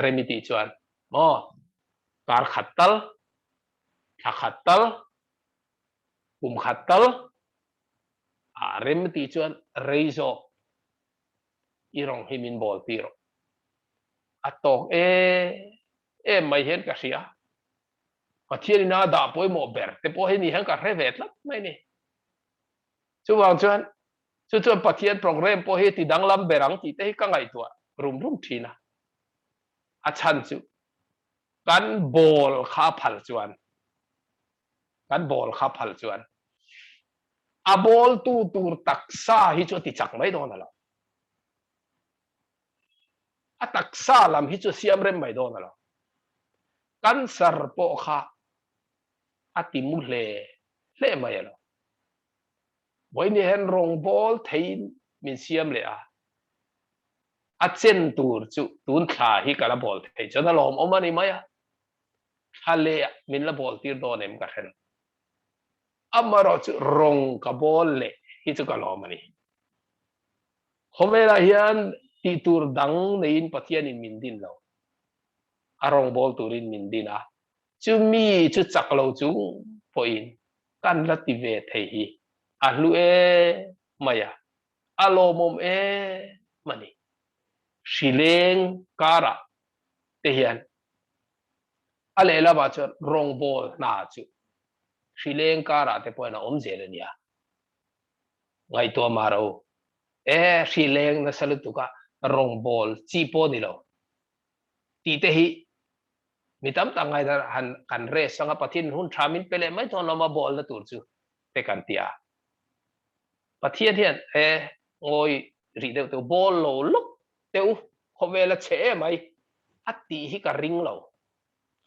remiti chuan mo kar khatal khatal kum khatal a remiti chuan reizo irong himin bol tiro atok mai hen ka sia pathian na da poi mo ber te po he ni han ka revet la mai ni chu wang chuan pathian program po he ti danglam berang ti te ka ngai tua rum thina a chan chu kan bol kha phal chuan a bol tu tur taksa hi chu ti chak mai don la a taksa lam hi chu siam rem mai don la kan sar po kha ati mu le mai lo boi ni hen rong bol thein min siam le a chen tur chu tun kha hi kala bol thei chana lom omani maya khale min la bol tir don em ka khen amaro chu rong ka bol le hi chu ka lomani homela hian ti tur dang nein pathian in min din lo arong bol turin min din a chu mi chu chak lo chu poin kan la ti ve thei hi a lu maya alo mom mani shileng kara te hian ale la ba chu rong bol na chu shileng kara te poina om jele nia ngai to maro shileng na salutuka rong bol chi po ni lo ti te hi mitam tangai da han kan re sanga pathin hun thamin pele mai to no ma bol na tur chu te kan tia pathian hian ngoi ri de to bol lo luk teu khowela che mai ati hi ka ring lo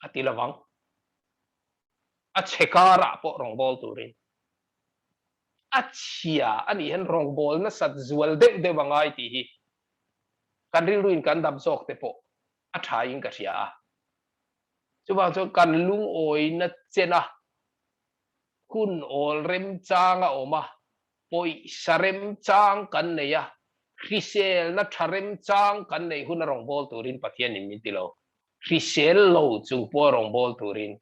ati lawang a chekara po rong bol turin achia ani hen rong bol na sat zual de bangai ti hi kan ri ruin kan dam sok te po a thain ka ria chu ba chu kan lung oi na chena kun ol rem changa oma poi sarem chang kan ne ya Chrisel na tharem chang kan nei hun rong bol turin pathian in mitilo Chrisel lo chung po rong bol turin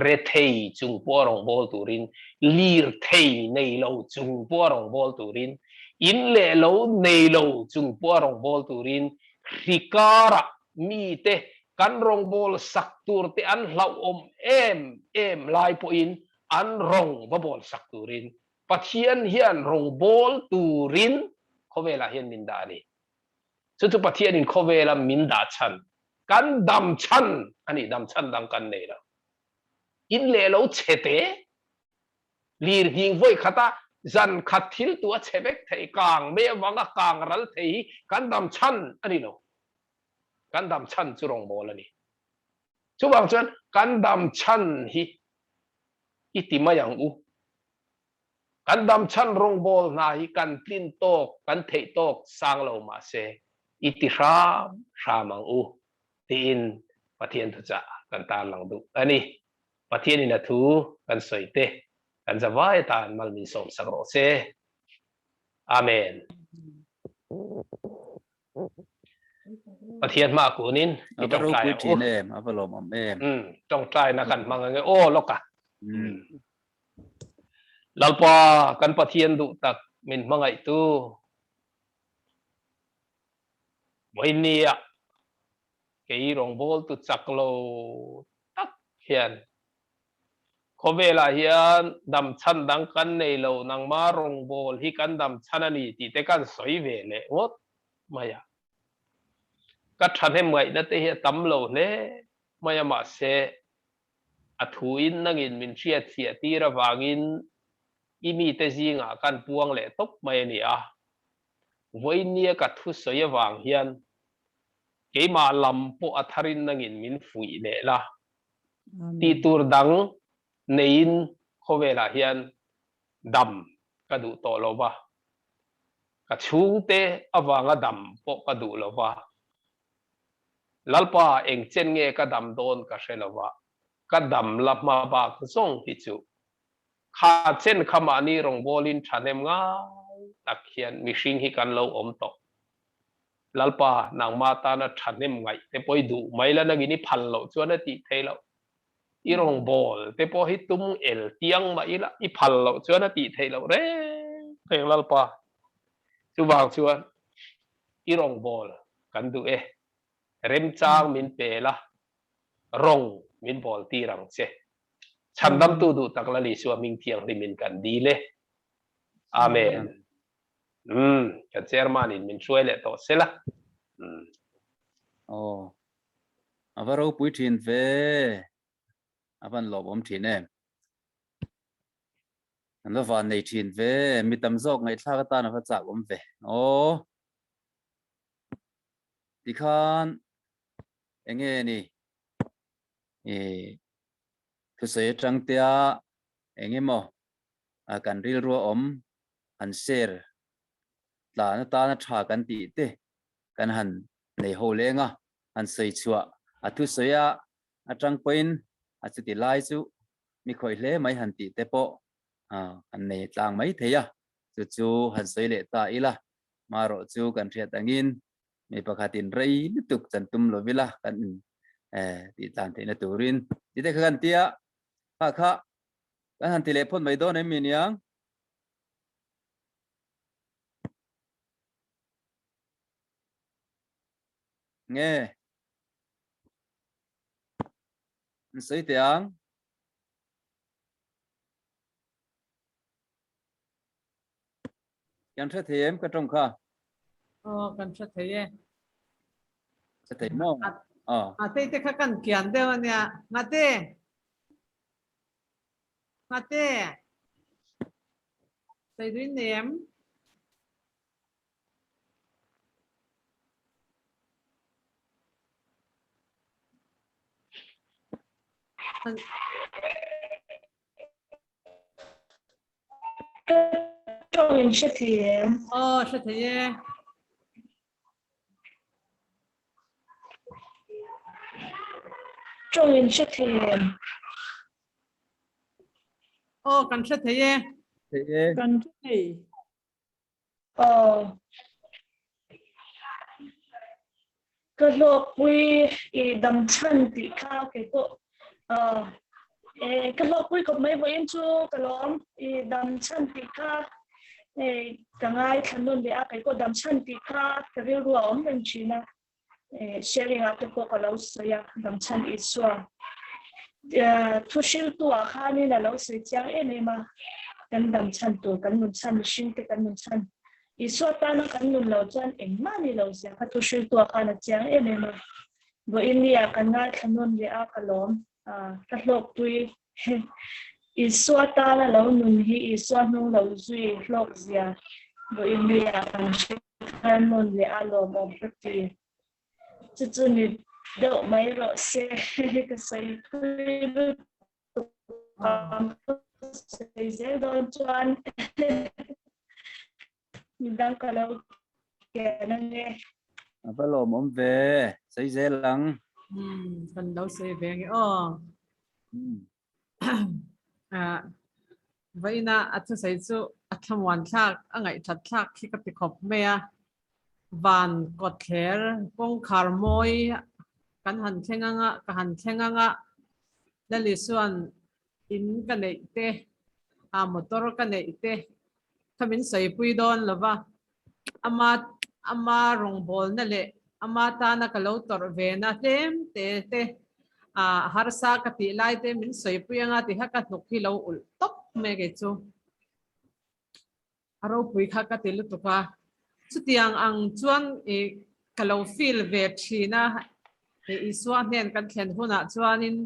re thei chung po rong bol turin lir thei nei lo chung po rong bol turin in le lo nei lo chung po rong bol turin rikara mi te kan rong bol sak tur te an hlau om em lai po in an rong ba bol sak turin pathian hian rong bol turin Kovela hian min da ni chu pathian in Kovela min da chan kan dam chan ani dam chan dang kan nei la in le lo chete lir hing voi khata zan khat thil tua chebek thei kang me wanga kang ral thei kan dam chan ani no kan dam chan chu rong bol ani chu bang chan kan dam chan hi itima yang u kan dam chan rong bol na hi kan tlin tok kan thei tok sang lo ma se iti mang u tin pathian thu cha kan ta lang du ani pathian in thu kan soite kan zawai tan mal min som sakro se amen pathian ma kunin
Apa ro pui thin em apa lom om em
trong trai na kan mang nge o loka lalpa kan pathian du tak min mangai tu moinia cái rong bol tu chaklo tak hian Kovela hian dam chan dang kan nei lo nang ma rong bol hi kan dam chan ani ti te kan soi ve le ngot maya ka than hem ngai na te hi tam lo le maya ma se athuin nangin min thia thia ti ra wangin imi te zinga kan puang le top mai ni a voinia ka thu soi wang hian ke ma lam po atharin nangin min fui le la ti tur dang nein Kovela hian dam ka du to lova ka chung te awanga dam po ka du lova lalpa eng chen nge ka dam don ka shelova ka dam lap ma ba song hi chu kha chen khama ni rong bolin thanem nga tak hian mihring hi kan lo om to lalpa nang ma ta na thanem ngai te poi du mai la nagini phal lo chuan ti theilo irong bol te po hi tum el tiang ma ila I phal lo chuan ti theilo re peng lalpa chu wang chuan irong bol kan du rem chang min pe la rong min bol ti rang che chandam tu du takla li suwa ming thiang ri min kan di le amen ka chairman in min chuai le to sela
apa ro pui thin ve apan lob om thin em an lo van nei thin ve mi tam zok ngai thla ka ta na pha chak om ve ti khan enge ni thu se trăng tia enge mo kan ril ro om an ser la na ta na tha kan ti te kan han nei ho lenga an sei chua thu se ya atang point chu ti lai chu mi khoi hle mai han ti te po an nei tlang mai theya chu han sei le ta ila maro chu kan thia tangin mi pakhatin rei tuk chan tum lo vila kan ti tan te na turin ti te kan tia kha kan han telephone mai don em min yang nghe sei tiang yang thre them ka trong kha
kan chat thei
sẽ thấy mong
te te kha kan kian de ania ngate sai duin nem
trong mình sẽ thiền
sẽ thế
trong mình sẽ thiền
cần sẽ thế
thế
Cần thế
cái lô quy đầm chân thì khao cái bộ cái lô quy có mấy vậy chú cái lô đầm chân thì khao cái ngay thằng luôn để cái bộ đầm chân thì khao cái điều đó ông bên chị na sharing cái bộ cái lô sợi đầm chân ít xóa thu siêu tua khá nên là lô sợi chẳng em mà cái đầm chân tua cái nút chân xin cái nút chân iso ta na kan nun lo chan engma ni lo sia kha tu shil tu kana chang enema bo india kan ngal khanun le a kalom ta lok tui iso ta na lo nun hi iso nu lo zui lok sia bo india kan kan nun le a lo mo pti chu chu ni do mai ro se ka sai tui sai ze don chuan mình đang kalau kẻ năng nghe
phải lồm ông về xây dễ lắm
cần đâu sẽ về cái vậy na at sai chu at tham quan thak angai that thak khi ka pikhop mea van kot kher kong khar moi kan han thenganga ka han thenganga dali suan in ka nei te motor ka nei te kamin sai pui don lova ama rong bol na le ama ta na kalo tor ve na tem te har sa ka ti lai te min sai pui anga ti ha ka nok hi lo ul top me ge chu aro pui kha ka ti lu to ka chu tiang ang chuan kalo feel ve thina iswa nen kan thlen huna chuanin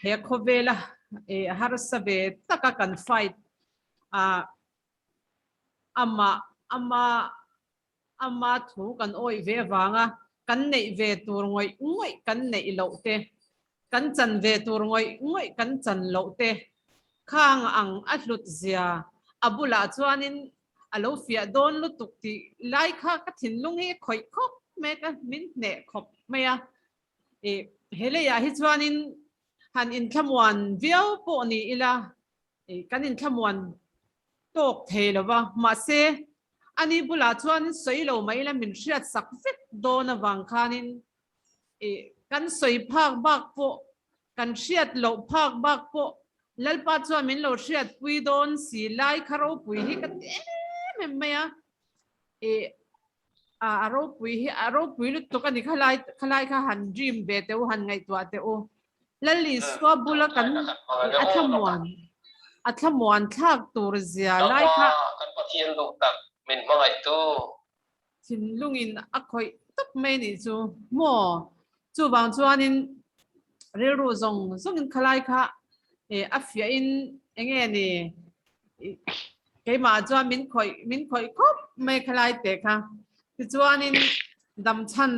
he khovela har sa ve taka kan fight ama thu kan oi ve wanga kan nei ve tur ngoi kan nei lo te kan chan ve tur ngoi kan chan lo te khang ang atlut zia abula chuanin alo fia don lu tuk ti lai kha ka thin lung hi khoi khop me ka min ne khop me ya hele ya hi chuanin han in thamwan viau po ni ila kan in thamwan tok the lova ma se ani bula chuan Sailo mai la min hriat sak vek dona wang khanin kan soi phak bak po kan hriat lo phak bak po lalpa chuan min lo hriat pui don si lai kharo pui hi ka em maya aro pui lu to kan khalai kha han dream be te han ngai tua te o lali swa bula kan athamwan thak tur zia lai kha
kan pathian lu tak min mangai tu
thin lungin a khoi tak mai ni chu mo chu bang chuanin relu zong in khalai kha a fia in enge ni ke ma chuan min khoi khop mai khalai te kha ti chuanin dam chan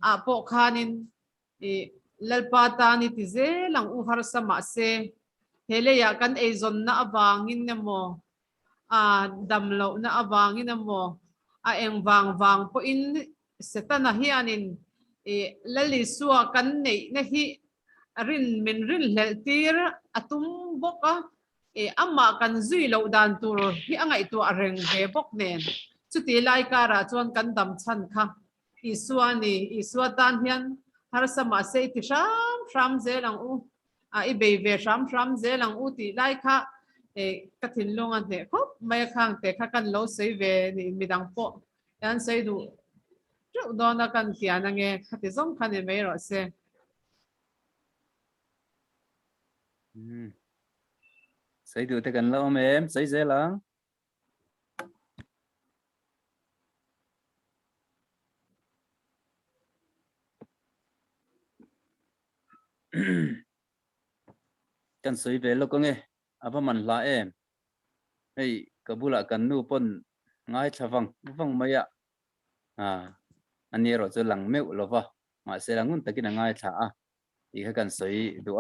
a po khanin lalpa ta ni ti ze lang u har sama se hele ya kan e zon na awangin na mo dam lo na awangin na mo eng wang po in setana hianin lali suwa kan nei na hi rin hlel tir atum boka ama kan zui lo dan tur hi angai tu areng ve bok nen chuti lai kara chuan kan dam chan kha iswa tan hian har sama se ti sham zelang u i be ve sham zelang u ti lai kha ka thin long an ne khop mai khang te kha kan lo sei ve ni midang po yan sei du chu dona kan tia na nge khati zong khane mai ro se
xây được thì cần lâu mà em xây dễ lắm cần xây về lo có nghe apa man la em hey kabula kan nu pon ngai chavang maya anh rồi cho lằng mèo lo va mà sẽ là ngun takin ngai tha thì cái cần xây đủ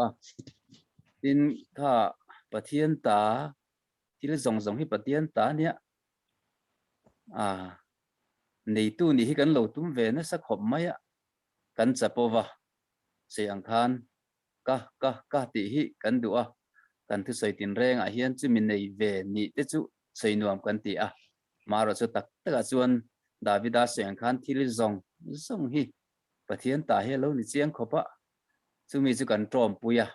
tin kha pathian ta thì là dòng hi pathian ta nia nei tu ni hi kan lo tum ve na sa khop mai a kan chapova se ang khan ka ti hi kan du a kan thu soi tin reng a hian chu min nei ve ni te chu sei nuam kan ti a maro chu tak taka chuan davida se ang khan thil zong hi pathian ta he lo ni chiang khopa chu mi chu kan trom puya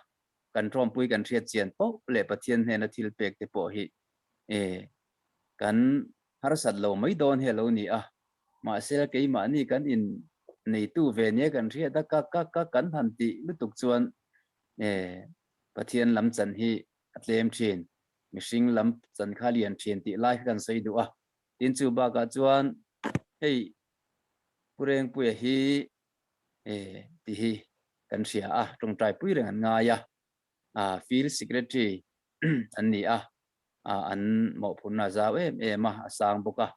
kan trom pui kan thriat chian po le pathian he na thil pek te po hi kan har sat lo mai don he lo ni a ma sel ke ma ni kan in nei tu ve ne kan thriat da ka kan han ti lu tuk chuan pathian lam chan hi atlem thin mishing lam chan khalian thin ti lai kan sei du a tin chu ba ka chuan hei pureng puya hi ti hi kan sia a tong trai pui reng an nga ya field secretary an ni a an mo phun na za ma sang boka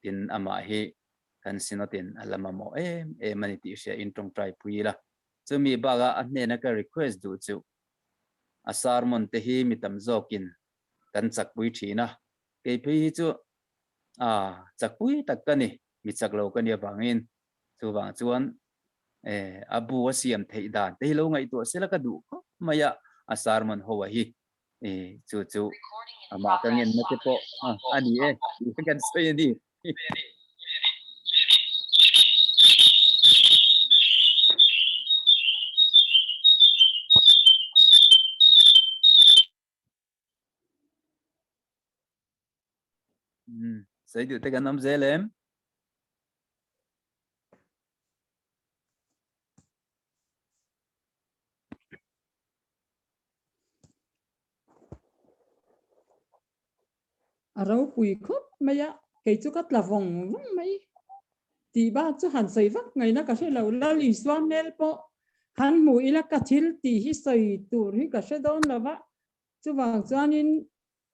tin ama hi kan sinotin alama mo mani ti sia in tong trai pui la chumi ba ga an ne na ka request du chu asar mon te hi mitam zokin kan chakpui thina ke phi chu chakpui takkani mi chaklo kan ya bangin chu wang chuan abu asiam thei dan te lo ngai to sela ka du maya asar mon howa hi chu ama kan ngin na te po ani kan sei ni sei du te kan nam zelem
rau pui khop maya cái chú cắt là vòng vắng mấy thì ba chú hàn sấy vắt ngày nó cả sẽ lâu la lì xoan nel po hắn mũi là cả thil thì hi sấy tủ hi cả sẽ đón là vắt chú vàng cho nên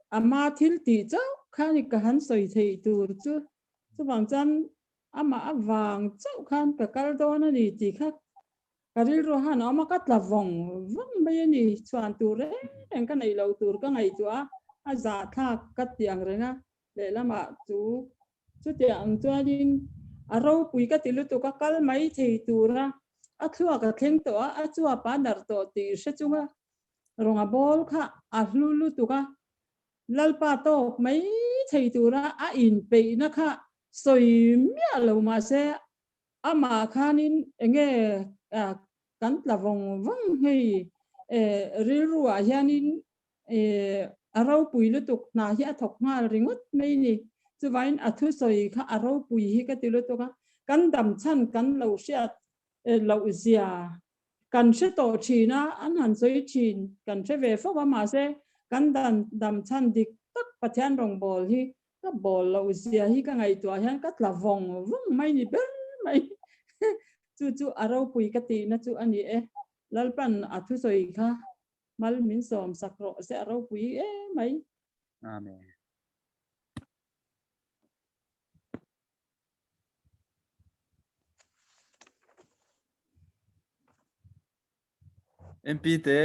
ama thil thì cháu khăn cả hắn sấy thì tủ chú vàng chân ama vàng cháu khăn cả cái đó nó thì khác cái đi rồi hắn ama cắt là vòng vắng mấy này xoan tủ đấy em cái này lâu tủ cái ngày chú giả thác cắt tiếng rồi na để làm mà chú tiếng cho nên rau pui cái tiếng tụ các cái máy thì tụ ra thua cái khen tụ chua bán đợt tụ thì sẽ chung rồi bol khá lulu tụ cái LALPA tụ mấy thì tụ ra in bị nó khá soi mía lâu mà sẽ mà khá nên nghe cắn là vòng vắng hay rìu à nên rau pui lu tuk na hi athok nga ringot mai ni chuwain athu soi kha rau pui hi ka tilu to ka kan dam chan kan lo sia lo zia kan se to china an han soi chin kan se ve fo ma se kan dam chan dik tak pathian rong bol hi ka bol lo zia hi ka ngai to hian ka tla vong mai ni ber mai chu rau pui ka ti na chu ani lalpan athu soi kha mal min som sakro se rau pui mai
amen MP te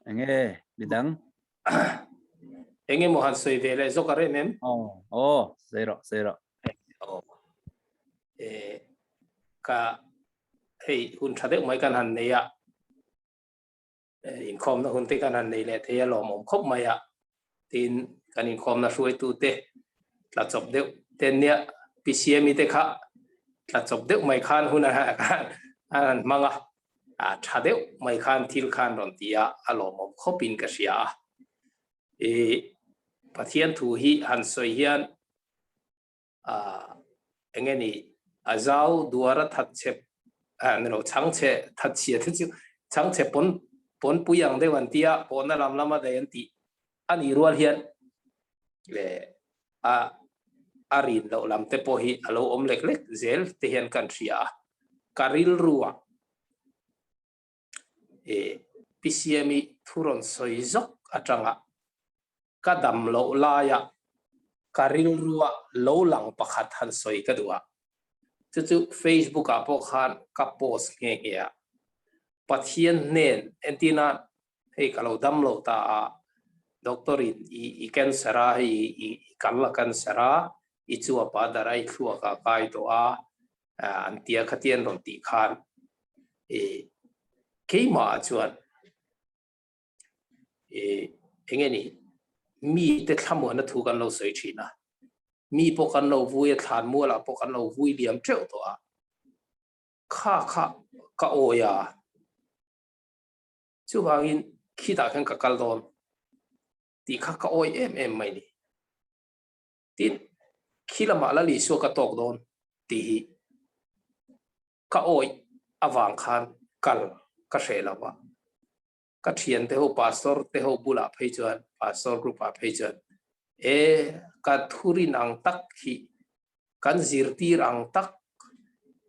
nghe bidang
Enge mo han soi vele zo kare mem
zero
ka hei hun thade mai kan han neya in khom na hun te kan han nei le the ya lom om khop maya tin kan in khom na suai tu te la chop deu ten nia PCM te kha la chop deu mai khan hun ha kan manga thadeu mai khan thil khan ron tia alom om khopin ka sia pathian thu hi han soi hian engeni azau duara that chep no changche that chia thu changche pon puyang de wan tia pon na lam lama de anti ani rual hian le arin lo lam te po hi alo om lek zel te hian kan ria karil ruwa PCM thuron soi zok atanga kadam lo laya karil ruwa lo lang pakhat han soi kadua chu Facebook a po khan ka post nge ya pathian nen entina hei kalau dam lo ta doctorin I cancera I kalla cancera I chua pa darai khua ka kai to antia khatien ron ti khan keima chuan engeni mi te thamo na thu kan lo sei thina mi po kan lo vui than mua la po kan lo vui liam treu to kha ka oya chu bangin khita khan ka kal don ti kha ka oi em mai ni tin khila ma la li so ka tok don ti ka oi awang khan kal ka shelawa ka thian te ho pastor te ho bula phei chuan pastor group a phei chuan ka thuri nang tak hi kan zirti rang tak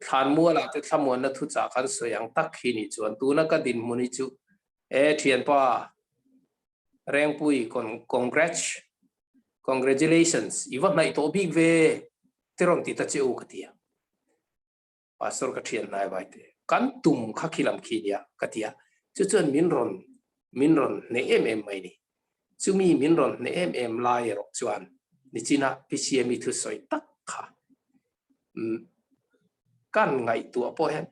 than mua la te thamon na thu cha kan soyang tak hi ni chuan tu na ka din muni chu thian pa Sairengpuia congratulations even nai to big ve teron ti ta cheu katia pastor ka thian nai bai te kan tum kha khilam khinia katia chu chuan min ron ne em mai ni chumi min ron ne em lai ro chuan ni china pcm thu soi tak kha kan ngai tu po hen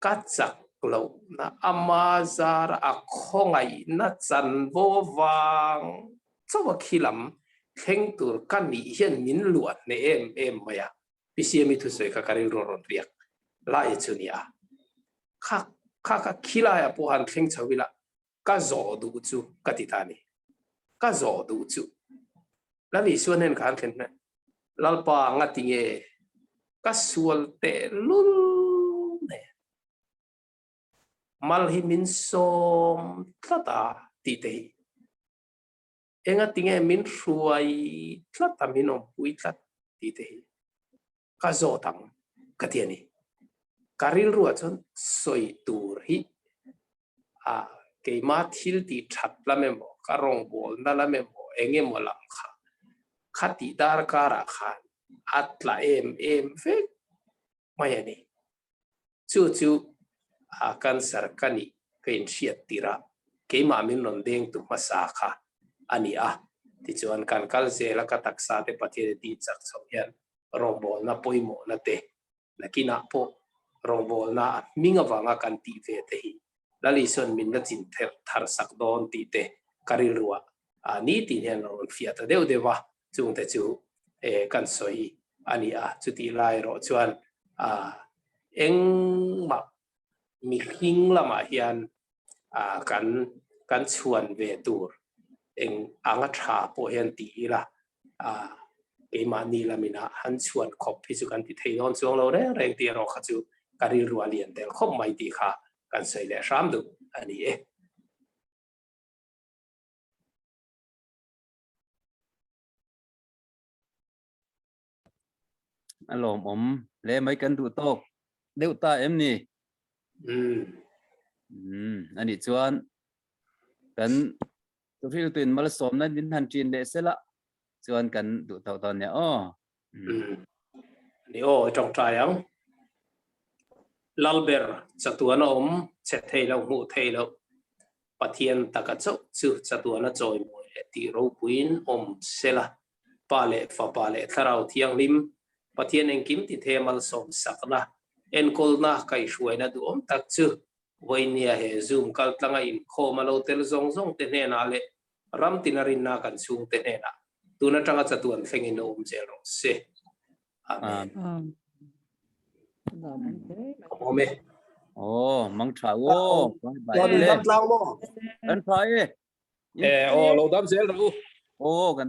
ka chak lo na amazar a khongai na chan bo wang chawa khilam theng tur kan ni hian min luat ne em maya pcm thu soi ka karil ron riak lai chunia kha khila ya po han theng chawila ka zo du chu katitani ka zo du chu lali suanen kan thlen na lalpa ngatinge ka sual te lul ne mal hi min som tata ti te enga tinge min ruai tata min om pui tat ti te ka zo tam katiani karil ruwa chon soi tur hi ke ma thil ti that la memo karong bol na la memo enge molam kha khati dar kara khan atla em ve mayani chu kan sarkani kain siat tira ke ma min non deng tu masa kha ani ti chuan kan kal zela ka taksa te pathe ti chak chhoyan rong bol na poimo na te nakina po rong bol na minga wanga kan ti ve te hi lali son min na chin thar sak don ti te karil ruwa ni ti hen ron fiata deu dewa chung te chu kan soi ani chu ti lai ro chuan eng ma mi hing lama hian kan chuan ve tur eng anga tha po hian ti la ke ma ni lamina han chuan khop phi chu kan ti thei don chuang lo re reng ti ro kha chu karil ruwa lian tel khop mai ti kha kan sei le ram du ani
alom le mai kan du to deu ta em ni ani chuan kan tu fil tuin mal som na din han chin le sela chuan kan du tau ton ne
ni trong trai lalber chatuana che thei lo mu thei lo pathian taka chu chatuana choi mo ti ro puin sela pale fa pale tharau thiang lim pathian engkim ti themal som sakna en kolna kai shuaina du tak chu voinia he zoom kal tlanga in khoma lo tel zong te ne na le ram tinarin na kan chung te ne na tuna tanga chatuan thengin jel ro se amen
mang tha bye le kan phai
lo dam zel ro
kan